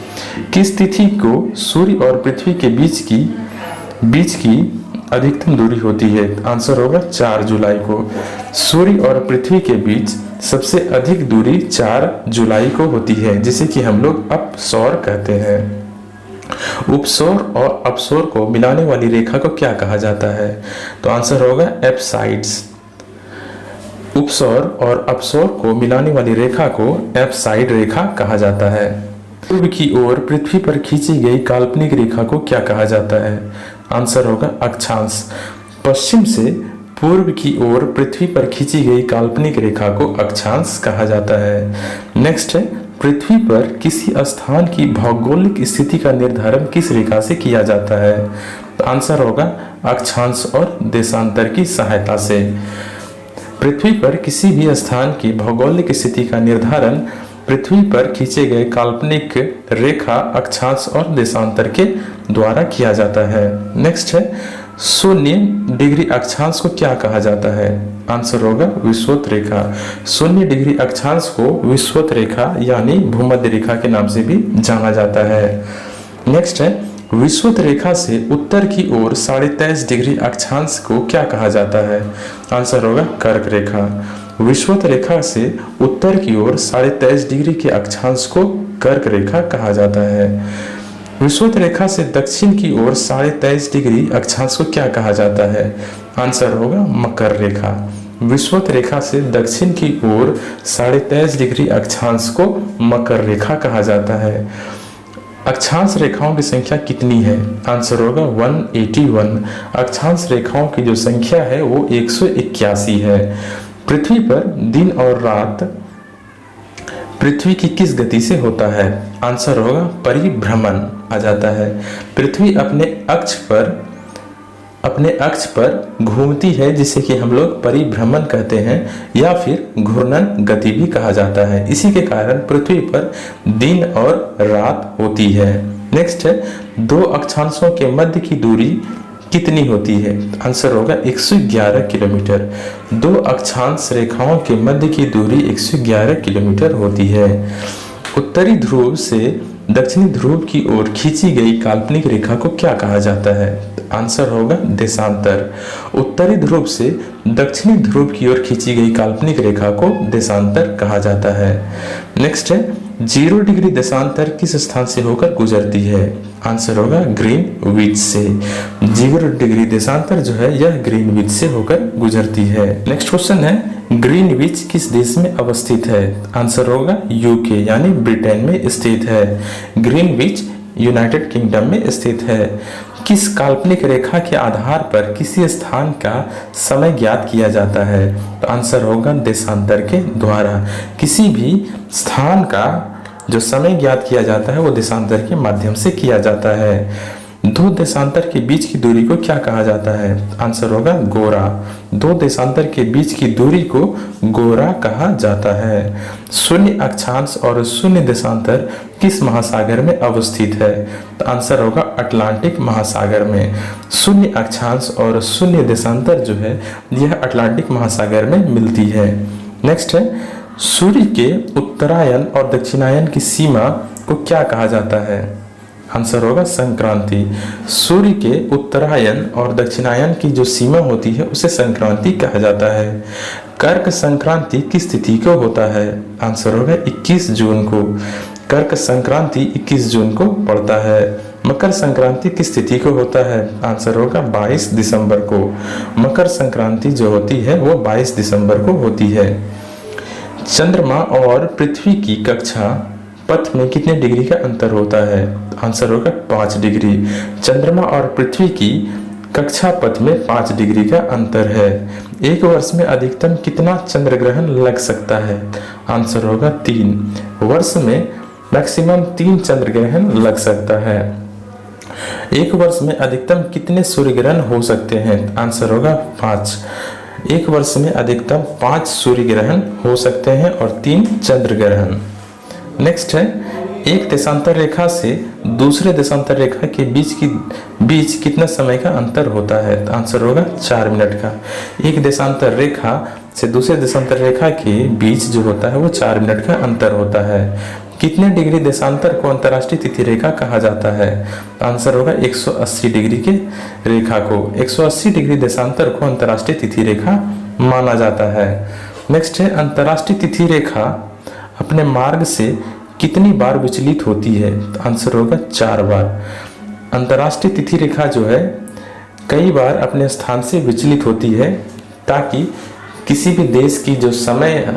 किस तिथि को सूर्य और पृथ्वी के बीच की अधिकतम दूरी होती है? आंसर होगा 4 जुलाई को। सूर्य और पृथ्वी के बीच सबसे अधिक दूरी 4 जुलाई को होती है, जिसे कि हम लोग अपसौर कहते हैं। उपसौर और अपसौर को मिलाने वाली रेखा को क्या कहा जाता है? तो आंसर होगा एप्साइड्स। उपसौर और अपसौर को मिलाने वाली रेखा को एप्साइड रेखा कहा जाता है। पूर्व की ओर पृथ्वी पर खींची गई काल्पनिक रेखा को क्या कहा जाता है? आंसर होगा अक्षांश। पश्चिम से पूर्व की ओर पृथ्वी पर खींची गई काल्पनिक रेखा को अक्षांश कहा जाता है। नेक्स्ट है, पृथ्वी पर किसी स्थान की भौगोलिक स्थिति का निर्धारण किस रेखा से किया जाता है? तो आंसर होगा अक्षांश और देशांतर की सहायता से। पृथ्वी पर किसी भी स्थान की भौगोलिक स्थिति का निर्धारण पृथ्वी पर खींचे गए काल्पनिक रेखा अक्षांश और देशांतर के द्वारा किया जाता है। नेक्स्ट है, 0 डिग्री अक्षांश को क्या कहा जाता है? आंसर होगा विषुवत रेखा। 0 डिग्री अक्षांश को विषुवत रेखा यानी भूमध्य रेखा के नाम से भी जाना जाता है। नेक्स्ट है, विषुवत रेखा से उत्तर की ओर 23.5 डिग्री अक्षांश को क्या कहा जाता है? आंसर होगा कर्क रेखा। विषुवत रेखा से उत्तर की ओर 23.5 डिग्री के अक्षांश को कर्क रेखा कहा जाता है। विषुवत रेखा से दक्षिण की ओर 23.5 डिग्री अक्षांश को क्या कहा जाता है? आंसर होगा मकर रेखा। विषुवत रेखा से दक्षिण की ओर 23.5 डिग्री अक्षांश को मकर रेखा कहा जाता है। अक्षांश रेखाओं की संख्या कितनी है? आंसर होगा 181। अक्षांश रेखाओं की जो संख्या है वो 181 है। पृथ्वी पर दिन और रात पृथ्वी की किस गति से होता है? आंसर होगा परिभ्रमण आ जाता है। पृथ्वी अपने अक्ष पर घूमती है, जिसे कि हम लोग परिभ्रमण कहते हैं या फिर घूर्णन गति भी कहा जाता है। इसी के कारण पृथ्वी पर दिन और रात होती है। नेक्स्ट है, 2 अक्षांशों के मध्य की दूरी कितनी होती है? आंसर होगा 111 किलोमीटर। 2 अक्षांश रेखाओं के मध्य की दूरी 111 किलोमीटर होती है। उत्तरी ध्रुव से दक्षिणी ध्रुव की ओर खींची गई काल्पनिक रेखा को क्या कहा जाता है? आंसर होगा देशांतर। उत्तरी ध्रुव से दक्षिणी ध्रुव की ओर खींची गई काल्पनिक रेखा को देशांतर कहा जाता है। नेक्स्ट है, 0 डिग्री देशांतर किस स्थान से होकर गुजरती है? आंसर होगा ग्रीनविच से। 0 डिग्री देशांतर जो है यह ग्रीनविच से होकर गुजरती है। नेक्स्ट क्वेश्चन है, ग्रीनविच किस देश में अवस्थित है? आंसर होगा यूके यानी ब्रिटेन में स्थित है। ग्रीनविच यूनाइटेड किंगडम में स्थित है। किस काल्पनिक रेखा के आधार पर किसी स्थान का समय ज्ञात किया जाता है? तो आंसर होगा देशांतर के द्वारा। किसी भी स्थान का जो समय ज्ञात किया जाता है वो देशांतर के माध्यम से किया जाता है। दो देशांतर के बीच की दूरी को क्या कहा जाता है? आंसर होगा गोरा। दो देशांतर के बीच की दूरी को गोरा कहा जाता है। शून्य अक्षांश और शून्य देशांतर किस महासागर में अवस्थित है? तो आंसर होगा अटलांटिक महासागर में। शून्य अक्षांश और शून्य देशांतर जो है यह अटलांटिक महासागर में मिलती है। नेक्स्ट है, सूर्य के उत्तरायण और दक्षिणायन की सीमा को क्या कहा जाता है? आंसर होगा संक्रांति। सूर्य के उत्तरायण और दक्षिणायन की जो सीमा होती है उसे संक्रांति कहा जाता है। कर्क संक्रांति किस तिथि को होता है? आंसर होगा 21 जून को। कर्क संक्रांति 21 जून को पड़ता है। मकर संक्रांति किस तिथि को होता है? आंसर होगा 22 दिसंबर को। मकर संक्रांति जो होती है वो 22 दिसंबर को होती है। चंद्रमा और पृथ्वी की कक्षा पथ में कितने डिग्री का अंतर होता है? आंसर होगा 5 डिग्री। चंद्रमा और पृथ्वी की कक्षा पथ में 5 डिग्री का अंतर है। एक वर्ष में अधिकतम कितना चंद्र ग्रहण लग सकता है? आंसर होगा 3। वर्ष में मैक्सिमम 3 चंद्र ग्रहण लग सकता है। एक वर्ष में अधिकतम कितने सूर्य ग्रहण हो सकते हैं? आंसर होगा 5। एक वर्ष में अधिकतम 5 सूर्य ग्रहण हो सकते हैं और 3 चंद्र ग्रहण। नेक्स्ट है, एक देशांतर रेखा से दूसरे देशांतर रेखा के बीच कितना समय का अंतर होता है? तो आंसर होगा 4 मिनट का। एक देशांतर रेखा से दूसरे देशांतर रेखा के बीच जो होता है वो 4 मिनट का अंतर होता है। कितने डिग्री देशांतर को अंतर्राष्ट्रीय तिथि रेखा कहा जाता है? आंसर होगा 180 डिग्री के रेखा को। 180 डिग्री देशांतर को अंतर्राष्ट्रीय तिथि रेखा माना जाता है। नेक्स्ट है, अंतर्राष्ट्रीय तिथि रेखा अपने मार्ग से कितनी बार विचलित होती है? आंसर होगा 4 बार। अंतर्राष्ट्रीय तिथि रेखा जो है कई बार अपने स्थान से विचलित होती है ताकि किसी भी देश की जो समय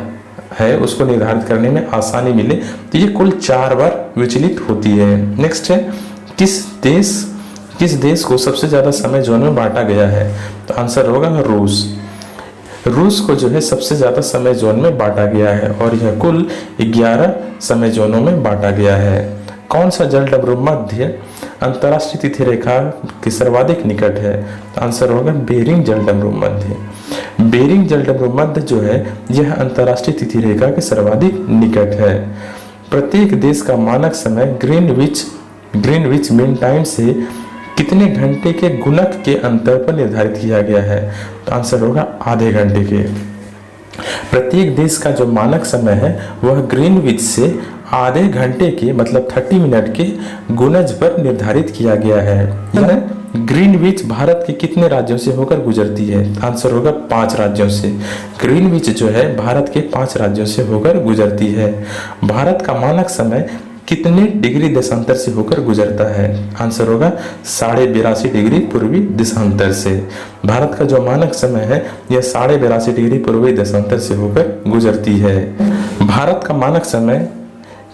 है उसको निर्धारित करने में आसानी मिले, तो ये कुल 4 बार विचलित होती है। नेक्स्ट है, किस देश को सबसे ज्यादा समय जोन में बांटा गया है? तो आंसर होगा रूस को जो है सबसे ज्यादा समय जोन में बांटा गया है और यह कुल 11 समय जोनों में बांटा गया है। कौन सा जल डमरू मध्य अंतर्राष्ट्रीय तिथि रेखा के सर्वाधिक निकट है? तो आंसर होगा बेरिंग जल डमरू मध्य। बेरिंग जल डमरू मध्य जो है यह अंतर्राष्ट्रीय तिथि रेखा के सर्वाधिक निकट है। प्रत्येक देश का मानक समय ग्रीनविच मीन टाइम से कितने घंटे के गुणक के अंतर पर निर्धारित किया गया है? तो आंसर होगा आधे घंटे के। प्रत्येक देश का जो मानक समय है वह ग्रीनविच से आधे घंटे के मतलब 30 मिनट के गुणज पर निर्धारित किया गया है। ग्रीनविच भारत के कितने राज्यों से होकर गुजरती है? आंसर होगा 5 राज्यों से। ग्रीनविच जो है भारत के 5 राज्यों से होकर गुजरती है। भारत का मानक समय कितने डिग्री देशांतर से होकर गुजरता है? आंसर होगा 82.5 डिग्री पूर्वी देशांतर से। भारत का जो मानक समय है यह 82.5 डिग्री पूर्वी देशांतर से होकर गुजरती है। भारत का मानक समय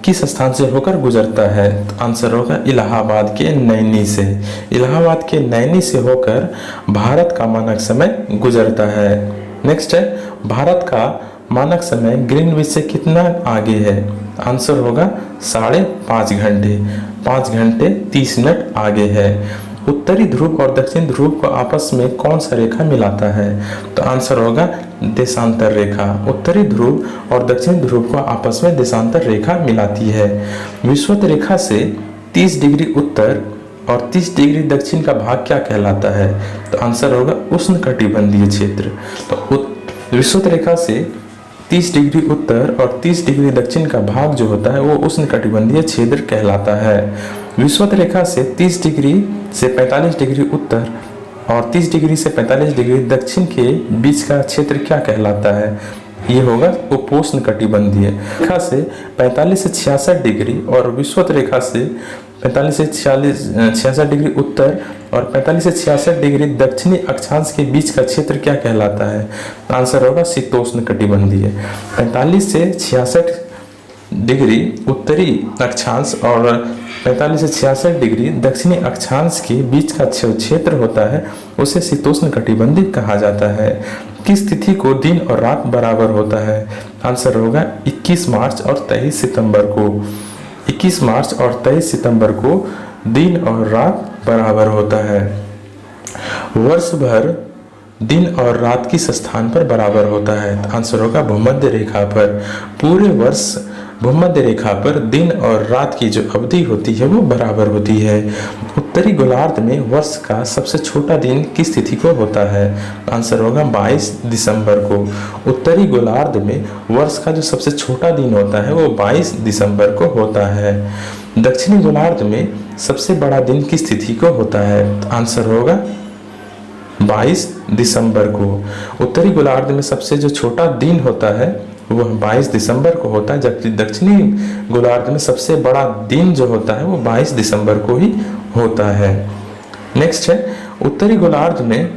किस स्थान से होकर गुजरता है? तो आंसर होगा इलाहाबाद के नैनी से। इलाहाबाद के नैनी से होकर भारत का मानक समय गुजरता है। नेक्स्ट है, भारत का मानक समय ग्रीनविच से कितना आगे है? आंसर होगा 5.5 घंटे। 5 घंटे 30 मिनट आगे है। उत्तरी ध्रुव और दक्षिण ध्रुव को आपस में कौन सा रेखा मिलाता है? तो आंसर होगा देशांतर रेखा। उत्तरी ध्रुव और दक्षिण ध्रुव को आपस में देशांतर रेखा मिलाती है। विषुवत रेखा से 30 डिग्री उत्तर और 30 डिग्री दक्षिण का भाग क्या कहलाता है? तो आंसर होगा उष्णकटिबंधीय क्षेत्र। तो विषुवत रेखा से 30 डिग्री उत्तर और 30 डिग्री दक्षिण का भाग जो होता है वो उष्णकटिबंधीय क्षेत्र कहलाता है। विषुवत रेखा से 30 डिग्री से 45 डिग्री उत्तर और 30 डिग्री से 45 डिग्री दक्षिण के बीच का क्षेत्र क्या कहलाता है? ये होगा उपोष्णकटिबंधीय। रेखा से 45 से 66 डिग्री और विषुवत रेखा से 45 से 66 डिग्री उत्तर और 45 से 66 डिग्री दक्षिणी अक्षांश के बीच का क्षेत्र क्या कहलाता है? आंसर होगा शीतोष्णकटिबंधीय। 45 से 66 डिग्री उत्तरी अक्षांश और 45 से 66 डिग्री दक्षिणी अक्षांश के बीच का क्षेत्र होता है उसे शीतोष्णकटिबंधीय कहा जाता है। किस तिथि को दिन और रात बराबर होता है? आंसर होगा 21 मार्च और 23 सितंबर को। 21 मार्च और 23 सितंबर को दिन और रात बराबर होता है। वर्ष भर दिन और रात किस स्थान पर बराबर होता है? आंसर होगा भूमध्य रेखा पर। पूरे वर्ष भूमध्य रेखा पर दिन और रात की जो अवधि होती है वो बराबर होती है। उत्तरी गोलार्ध में वर्ष का सबसे छोटा दिन किस तिथि को होता है? आंसर होगा 22 दिसंबर को। उत्तरी गोलार्ध में वर्ष का जो सबसे छोटा दिन होता है वो 22 दिसंबर को होता है। दक्षिणी गोलार्ध में सबसे बड़ा दिन किस तिथि को होता है? आंसर होगा 22 दिसंबर को। उत्तरी गोलार्ध में सबसे जो छोटा दिन होता है वह 22 दिसंबर को होता है, जबकि दक्षिणी गोलार्ध में सबसे बड़ा दिन जो होता है वो 22 दिसंबर को ही होता है। नेक्स्ट है, उत्तरी गोलार्ध में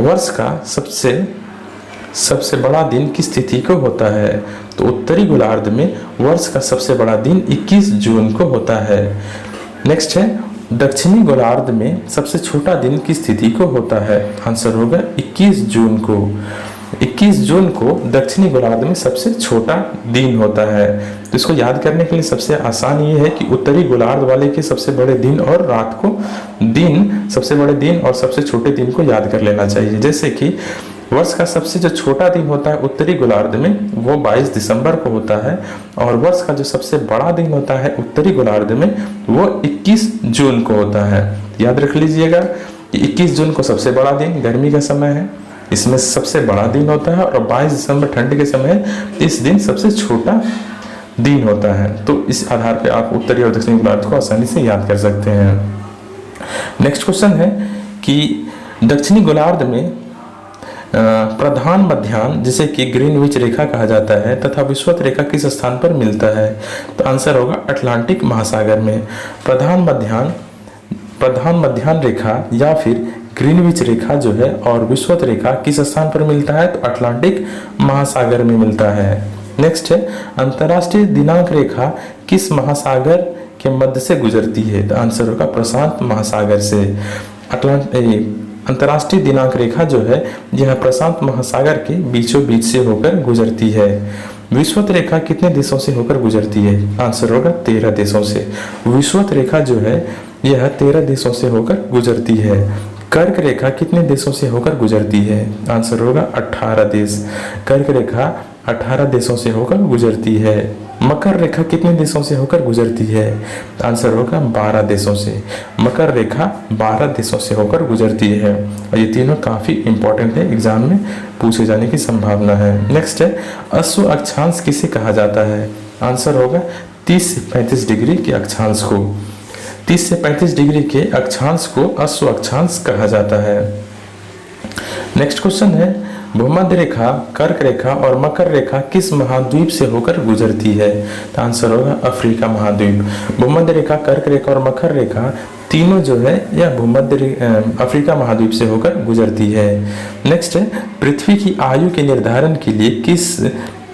वर्ष का सबसे बड़ा दिन किस तिथि को होता है? तो उत्तरी गोलार्ध में वर्ष का सबसे बड़ा दिन 21 जून को होता है। नेक्स्ट है, दक्षिणी गोलार्ध में सबसे छोटा दिन किस तिथि को होता है? आंसर होगा 21 जून को। 21 जून को दक्षिणी गोलार्ध में सबसे छोटा दिन होता है। तो इसको याद करने के लिए सबसे आसान ये है कि उत्तरी गोलार्ध वाले के सबसे बड़े दिन और रात को सबसे बड़े दिन और सबसे छोटे दिन को याद कर लेना चाहिए। जैसे कि वर्ष का सबसे जो छोटा दिन होता है उत्तरी गोलार्ध में वो 22 दिसंबर को होता है, और वर्ष का जो सबसे बड़ा दिन होता है उत्तरी गोलार्ध में वो 21 जून को होता है। याद रख लीजिएगा कि 21 जून को सबसे बड़ा दिन गर्मी का समय है, इसमें सबसे बड़ा दिन होता है, और 22 दिसंबर ठंड के समय है, इस दिन सबसे छोटा दिन होता है। तो इस आधार पर आप उत्तरी और दक्षिणी गोलार्ध को आसानी से याद कर सकते हैं। नेक्स्ट क्वेश्चन है कि दक्षिणी गोलार्ध में प्रधान मध्याह्न जिसे कि ग्रीनविच रेखा कहा जाता है तथा विषुवत रेखा किस स्थान पर मिलता है? तो आंसर होगा अटलांटिक महासागर में। प्रधान मध्याह्न रेखा या फिर ग्रीनविच रेखा जो है और विषुवत रेखा किस स्थान पर मिलता है? तो अटलांटिक महासागर में मिलता है। नेक्स्ट है, अंतर्राष्ट्रीय दिनांक रेखा किस महासागर के मध्य से गुजरती है? तो आंसर होगा प्रशांत महासागर से। अंतर्राष्ट्रीय दिनांक रेखा जो है यह प्रशांत महासागर के बीचों बीच से होकर गुजरती है। विषुवत रेखा कितने देशों से होकर गुजरती है? आंसर होगा 13 देशों से। विषुवत रेखा जो है यह 13 देशों से होकर गुजरती है। कर्क रेखा कितने देशों से होकर गुजरती है? आंसर होगा 18 देश। कर्क रेखा 18 देशों से होकर गुजरती है। मकर रेखा कितने देशों से होकर गुजरती है? आंसर होगा 12 देशों से। मकर रेखा 12 देशों से होकर गुजरती है, और ये तीनों काफी इंपॉर्टेंट है, एग्जाम में पूछे जाने की संभावना है। नेक्स्ट है, अश्व अक्षांश किसे कहा जाता है? आंसर होगा 30 से 35 डिग्री के अक्षांश को। 30 से 35 डिग्री के अक्षांश को अश्व अक्षांश कहा जाता है। नेक्स्ट क्वेश्चन है, भूमध्य रेखा, कर्क रेखा और मकर रेखा किस महाद्वीप से होकर गुजरती है? तो आंसर होगा अफ्रीका महाद्वीप। भूमध्य रेखा, कर्क रेखा और मकर रेखा तीनों जो है यह अफ्रीका महाद्वीप से होकर गुजरती है। नेक्स्ट है, पृथ्वी की आयु के निर्धारण के लिए किस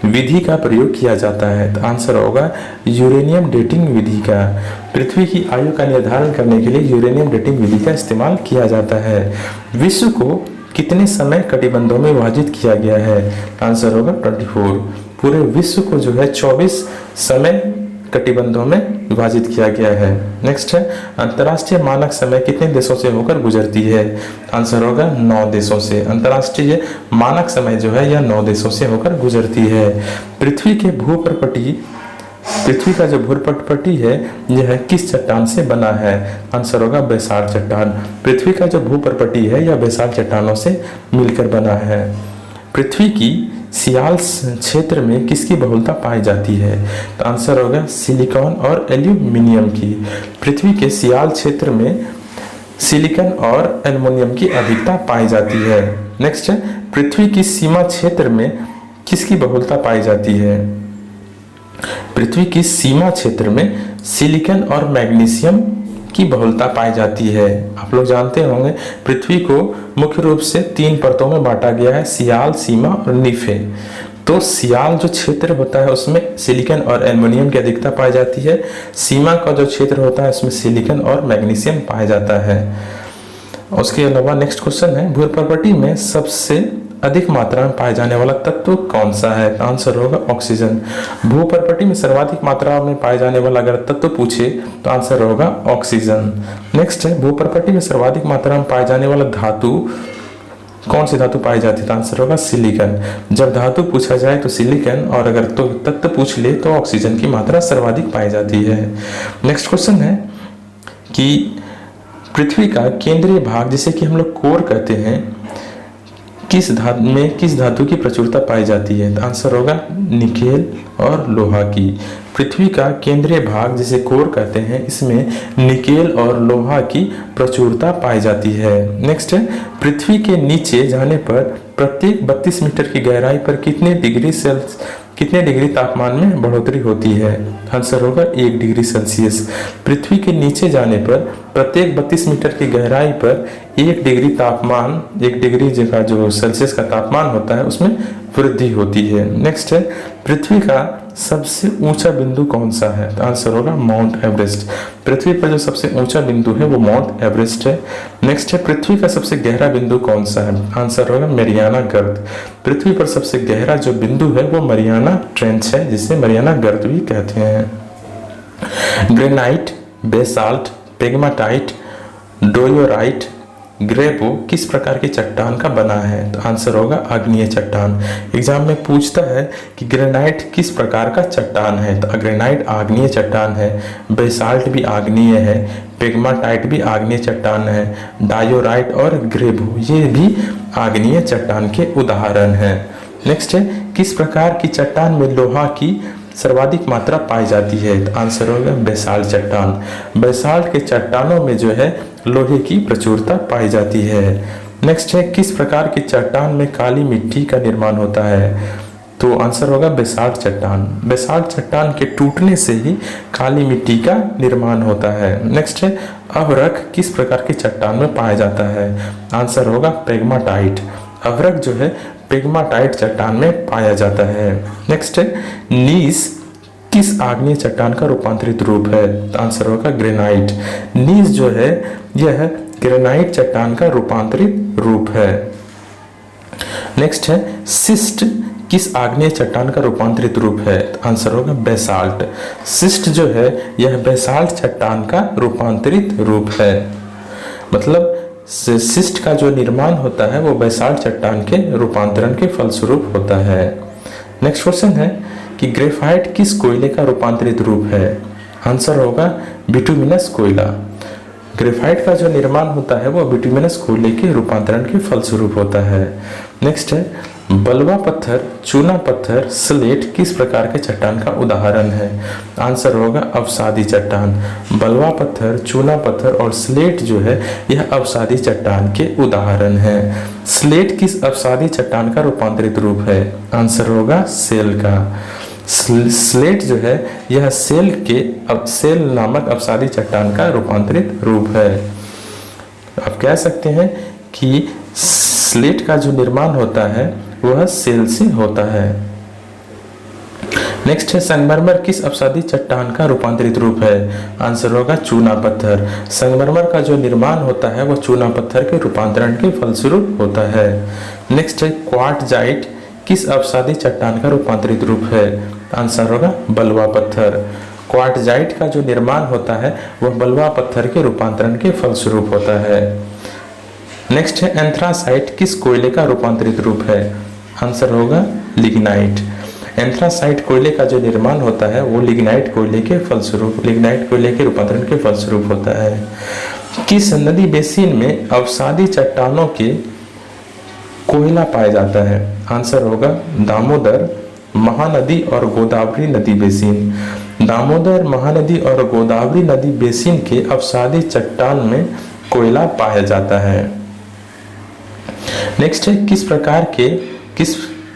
विधि का प्रयोग किया जाता है? तो आंसर होगा यूरेनियम डेटिंग विधि का। पृथ्वी की आयु का निर्धारण करने के लिए यूरेनियम डेटिंग विधि का इस्तेमाल किया जाता है। विश्व को कितने समय कटिबंधों में विभाजित किया गया है? आंसर होगा 24। पूरे विश्व को जो है 24 समय कटिबंधों में विभाजित किया गया है। नेक्स्ट है, अंतर्राष्ट्रीय मानक समय कितने देशों से होकर गुजरती है? आंसर होगा 9 देशों से। अंतर्राष्ट्रीय मानक समय जो है यह 9 देशों से होकर गुजरती है। पृथ्वी का जो भूपटपटी है यह किस चट्टान से बना है? आंसर होगा बेसाल्ट चट्टान। पृथ्वी का जो भूपटपटी है यह बेसाल्ट चट्टानों से मिलकर बना है। पृथ्वी की सियाल क्षेत्र में किसकी बहुलता पाई जाती है? तो आंसर होगा सिलिकॉन और एल्यूमिनियम की। पृथ्वी के सियाल क्षेत्र में सिलिकॉन और एल्युमिनियम की अधिकता पाई जाती है। नेक्स्ट है, पृथ्वी की सीमा क्षेत्र में किसकी बहुलता पाई जाती है? पृथ्वी की सीमा क्षेत्र में सिलिकॉन और मैग्नीशियम की बहुलता पाई जाती है। आप लोग जानते होंगे पृथ्वी को मुख्य रूप से 3 परतों में बांटा गया है, सियाल, सीमा और निफे। तो सियाल जो क्षेत्र होता है उसमें सिलिकॉन और एल्युमिनियम की अधिकता पाई जाती है। सीमा का जो क्षेत्र होता है उसमें सिलिकॉन और मैग्नीशियम पाया जाता है। उसके अलावा नेक्स्ट क्वेश्चन है, भूपटपटी में सबसे अधिक मात्रा में पाए जाने वाला तत्व कौन सा है? आंसर होगा ऑक्सीजन। भूपर्पटी में सर्वाधिक मात्रा में पाए जाने वाला अगर तत्व पूछे तो आंसर होगा ऑक्सीजन। नेक्स्ट है, भूपर्पटी में सर्वाधिक मात्रा में पाए जाने वाला धातु कौन सी धातु पाई जाती है? तो आंसर होगा सिलिकॉन। जब धातु पूछा जाए तो सिलिकॉन, और अगर तो तत्व पूछ ले तो ऑक्सीजन की मात्रा सर्वाधिक पाई जाती है। नेक्स्ट क्वेश्चन है कि पृथ्वी का केंद्रीय भाग जिसे कि हम लोग कोर कहते हैं, किस धातु की प्रचुरता पाई जाती है? तो आंसर होगा निकेल और लोहा की। पृथ्वी का केंद्रीय भाग जिसे कोर कहते हैं, इसमें निकेल और लोहा की प्रचुरता पाई जाती है। नेक्स्ट है, पृथ्वी के नीचे जाने पर प्रत्येक 32 मीटर की गहराई पर कितने डिग्री तापमान में बढ़ोतरी होती है? आंसर होगा 1 डिग्री सेल्सियस। पृथ्वी के नीचे जाने पर प्रत्येक 32 मीटर की गहराई पर 1 डिग्री तापमान, 1 डिग्री का जो सेल्सियस का तापमान होता है उसमें वृद्धि होती है। नेक्स्ट है, पृथ्वी का सबसे ऊंचा बिंदु कौन सा है? तो आंसर होगा माउंट एवरेस्ट। पृथ्वी पर जो सबसे ऊंचा बिंदु है वो माउंट एवरेस्ट है। नेक्स्ट है, पृथ्वी का सबसे गहरा बिंदु कौन सा है? आंसर होगा मैरियाना गर्त। पृथ्वी पर सबसे गहरा जो बिंदु है वो मैरियाना ट्रेंच है, जिसे मैरियाना गर्त भी कहते हैं। ग्रेनाइट, बेसाल्ट, पेग्माटाइट, डोयोराइट, ग्रेवो किस प्रकार की चट्टान का बना है? तो आंसर होगा आग्नेय चट्टान। एग्जाम में पूछता है कि ग्रेनाइट किस प्रकार का चट्टान है, तो ग्रेनाइट आग्नेय चट्टान है, बेसाल्ट भी आग्नेय है, पेग्माटाइट भी आग्नेय चट्टान है, डायोराइट और ग्रेवो ये भी आग्नेय चट्टान के उदाहरण हैं। नेक्स्ट है, किस प्रकार की चट्टान में लोहा की सर्वाधिक मात्रा पाई जाती है? तो आंसर होगा बेसाल्ट चट्टान। बेसाल्ट के चट्टानों में जो है लोहे की प्रचुरता पाई जाती है। नेक्स्ट है, किस प्रकार की चट्टान में काली मिट्टी का निर्माण होता है? तो आंसर होगा बेसाल्ट चट्टान। बेसाल्ट चट्टान के टूटने से ही काली मिट्टी का निर्माण होता है। नेक्स्ट है, अवरक किस प्रकार की चट्टान में पाया जाता है? आंसर होगा पेग्माटाइट। अवरक जो है पेग्माटाइट चट्टान में पाया जाता है। नेक्स्ट है, नीस किस आग्नेय चट्टान का रूपांतरित रूप है? तो आंसर होगा ग्रेनाइट। नीस जो है यह ग्रेनाइट चट्टान का रूपांतरित रूप है। नेक्स्ट है, सिस्ट किस आग्नेय चट्टान का रूपांतरित रूप है? तो आंसर होगा बेसाल्ट। सिस्ट जो है यह बेसाल्ट चट्टान का रूपांतरित रूप है। मतलब सिस्ट का जो निर्माण होता है वो बेसाल्ट चट्टान के रूपांतरण के फलस्वरूप होता है। नेक्स्ट क्वेश्चन है कि ग्रेफाइट किस कोयले का रूपांतरित रूप है? आंसर होगा बिटुमिनस कोयला। ग्रेफाइट का जो निर्माण होता है वो बिटुमिनस कोयले के रूपांतरण के फलस्वरूप होता है। नेक्स्ट है, बलुआ पत्थर, चूना पत्थर, स्लेट किस प्रकार के चट्टान का उदाहरण है? आंसर होगा अवसादी चट्टान। बलुआ पत्थर, चूना पत्थर और स्लेट जो है यह अवसादी चट्टान के उदाहरण है। स्लेट किस अवसादी चट्टान का रूपांतरित रूप है? आंसर होगा सेल का। स्लेट जो है यह सेल नामक अवसादी चट्टान का रूपांतरित रूप है। आप कह सकते हैं कि स्लेट का जो निर्माण होता है वह सेल से होता है। नेक्स्ट है, संगमरमर किस अवसादी चट्टान का रूपांतरित रूप है? आंसर होगा चूना पत्थर। संगमरमर का जो निर्माण होता है वह चूना पत्थर के रूपांतरण के फलस्वरूप होता है। नेक्स्ट है, क्वार्टजाइट किस अवसादी चट्टान का रूपांतरित रूप है? आंसर होगा बलुआ पत्थर। क्वार्टजाइट का जो निर्माण होता है वह बलुआ पत्थर के रूपांतरण के फलस्वरूप होता है। नेक्स्ट है, एंथ्रासाइट किस कोयले का रूपांतरित रूप है? आंसर होगा लिग्नाइट। एंथ्रासाइट कोयले का जो निर्माण होता है वो लिग्नाइट कोयले के रूपांतरण के फलस्वरूप होता है। किस नदी बेसिन में अवसादी चट्टानों के कोयला पाया जाता है? आंसर होगा दामोदर, महानदी और गोदावरी नदी बेसिन। दामोदर, महानदी और गोदावरी नदी बेसिन के अवसादी चट्टान में कोयला पाया जाता है। नेक्स्ट है,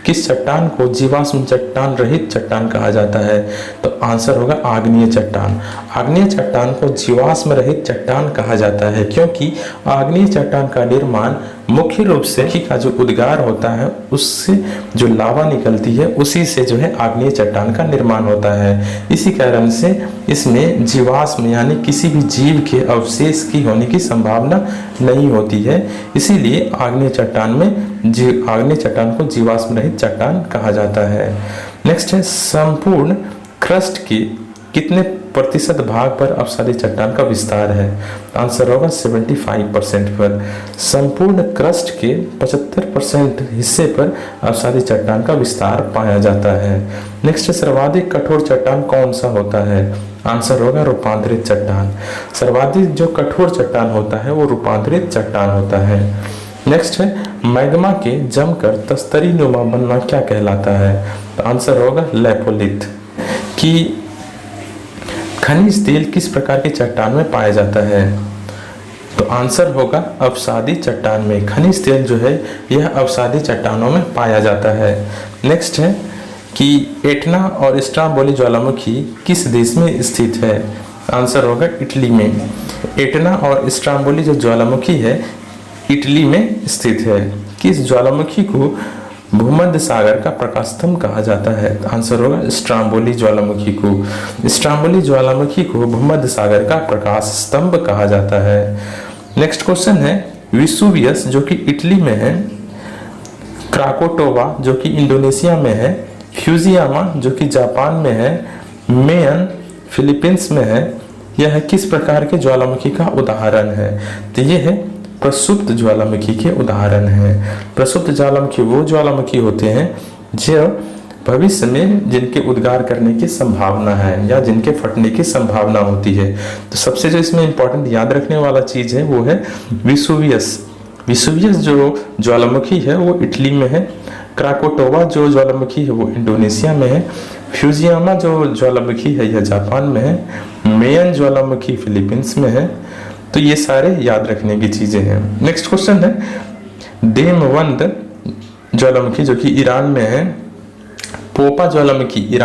किस चट्टान को जीवाश्म चट्टान रहित चट्टान कहा जाता है? तो आंसर होगा आग्नेय चट्टान। आग्नेय चट्टान को जीवाश्म रहित चट्टान कहा जाता है क्योंकि आग्नेय चट्टान का निर्माण मुख्य रूप से मुखी का जो उद्गार होता है उससे जो लावा निकलती है उसी से जो है आग्नेय चट्टान का निर्माण होता है। इसी कारण से इसमें जीवाश्म यानी किसी भी जीव के अवशेष की होने की संभावना नहीं होती है, इसीलिए आग्नेय चट्टान को जीवाश्म रहित चट्टान कहा जाता है। नेक्स्ट है संपूर्ण क्रस्ट के कितने प्रतिशत भाग पर अवसादी चट्टान का विस्तार है? आंसर होगा 75% पर। संपूर्ण क्रस्ट के 75% हिस्से पर अवसादी चट्टान का विस्तार पाया जाता है। नेक्स्ट सर्वाधिक कठोर चट्टान कौन सा होता है? आंसर होगा रूपांतरित चट्टान। सर्वाधिक जो कठोर चट्टान होता है वो रूपांतरित चट्टान होता है। नेक्स्ट है मैग्मा के जमकर तस्तरी नुमा बनना क्या कहलाता है? तो आंसर होगा लेपोलिथ। कि खनिज तेल किस प्रकार की चट्टान में पाया जाता है? तो आंसर होगा अवसादी चट्टान में। खनिज तेल जो है यह अवसादी चट्टानों में पाया जाता है। नेक्स्ट है कि एटना और स्ट्राम्बोली ज्वालामुखी किस देश में स्थित है? आंसर होगा इटली में। एटना और स्ट्राम्बोली जो ज्वालामुखी है इटली में स्थित है। किस ज्वालामुखी को भूमध्य सागर का प्रकाश स्तंभ कहा जाता है? आंसर होगा स्ट्राम्बोली ज्वालामुखी को। स्ट्राम्बोली ज्वालामुखी को भूमध्य सागर का प्रकाश स्तंभ कहा जाता है। नेक्स्ट क्वेश्चन है विसुवियस जो कि इटली में है, क्राकोटोवा जो कि इंडोनेशिया में है, फ्यूजियामा जो कि जापान में है, मेयन फिलीपींस में है, यह किस प्रकार के ज्वालामुखी का उदाहरण है? तो यह है प्रसुप्त ज्वालामुखी के उदाहरण है। प्रसुप्त ज्वालामुखी वो ज्वालामुखी होते हैं जो भविष्य में जिनके उद्गार करने की संभावना है या जिनके फटने की संभावना होती है। तो सबसे जो इसमें इंपॉर्टेंट याद रखने वाला चीज है वो है विसुवियस। विसुवियस जो ज्वालामुखी है वो इटली में है, क्राकोटोवा जो ज्वालामुखी है वो इंडोनेशिया में है, फ्यूजियामा जो ज्वालामुखी है यह जापान में है, मेयन ज्वालामुखी फिलीपींस में है। तो ये सारे याद रखने की चीजें हैं। नेक्स्ट क्वेश्चन है देमवंद ज्वालामुखी जो कि ईरान में है, पोपा ज्वालामुखी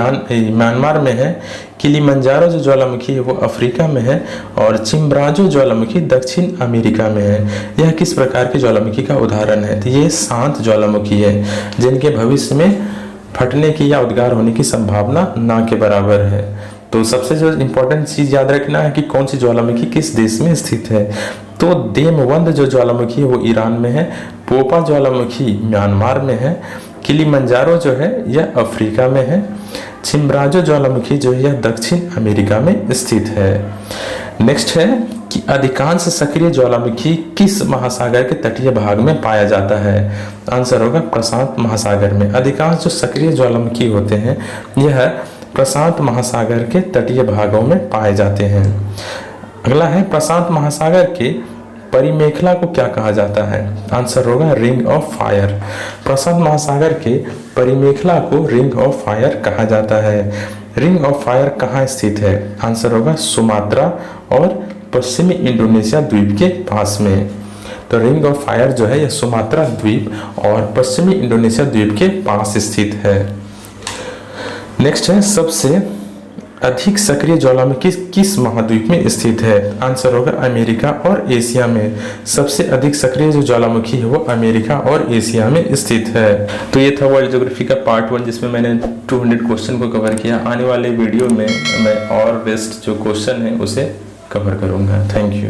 म्यांमार में है, किलिमंजारो जो ज्वालामुखी है वो अफ्रीका में है और चिम्ब्राजो ज्वालामुखी दक्षिण अमेरिका में है। यह किस प्रकार के ज्वालामुखी का उदाहरण है? तो ये शांत ज्वालामुखी है जिनके भविष्य में फटने की या उद्गार होने की संभावना ना के बराबर है। तो सबसे जो इम्पोर्टेंट चीज याद रखना है कि कौन सी ज्वालामुखी किस देश में स्थित है। तो देमवंद जो ज्वालामुखी है वो ईरान में है, पोपा ज्वालामुखी म्यांमार में है, किलिमंजारो जो है यह अफ्रीका में है, चिम्ब्राजो ज्वालामुखी जो है यह दक्षिण अमेरिका में स्थित है। नेक्स्ट है कि अधिकांश सक्रिय ज्वालामुखी किस महासागर के तटीय भाग में पाया जाता है? आंसर होगा प्रशांत महासागर में। अधिकांश जो सक्रिय ज्वालामुखी होते हैं यह प्रशांत महासागर के तटीय भागों में पाए जाते हैं। अगला है प्रशांत महासागर के परिमेखला को क्या कहा जाता है? आंसर होगा रिंग ऑफ फायर। प्रशांत महासागर के परिमेखला को रिंग ऑफ फायर कहा जाता है। रिंग ऑफ फायर कहाँ स्थित है? आंसर होगा सुमात्रा और पश्चिमी इंडोनेशिया द्वीप के पास में। तो रिंग ऑफ फायर जो है यह सुमात्रा द्वीप और पश्चिमी इंडोनेशिया द्वीप के पास स्थित है। नेक्स्ट है सबसे अधिक सक्रिय ज्वालामुखी किस महाद्वीप में स्थित है? आंसर होगा अमेरिका और एशिया में। सबसे अधिक सक्रिय जो ज्वालामुखी है वो अमेरिका और एशिया में स्थित है। तो ये था वर्ल्ड ज्योग्राफी का पार्ट 1 जिसमें मैंने 200 क्वेश्चन को कवर किया। आने वाले वीडियो में मैं और बेस्ट जो क्वेश्चन है उसे कवर करूंगा। Thank you.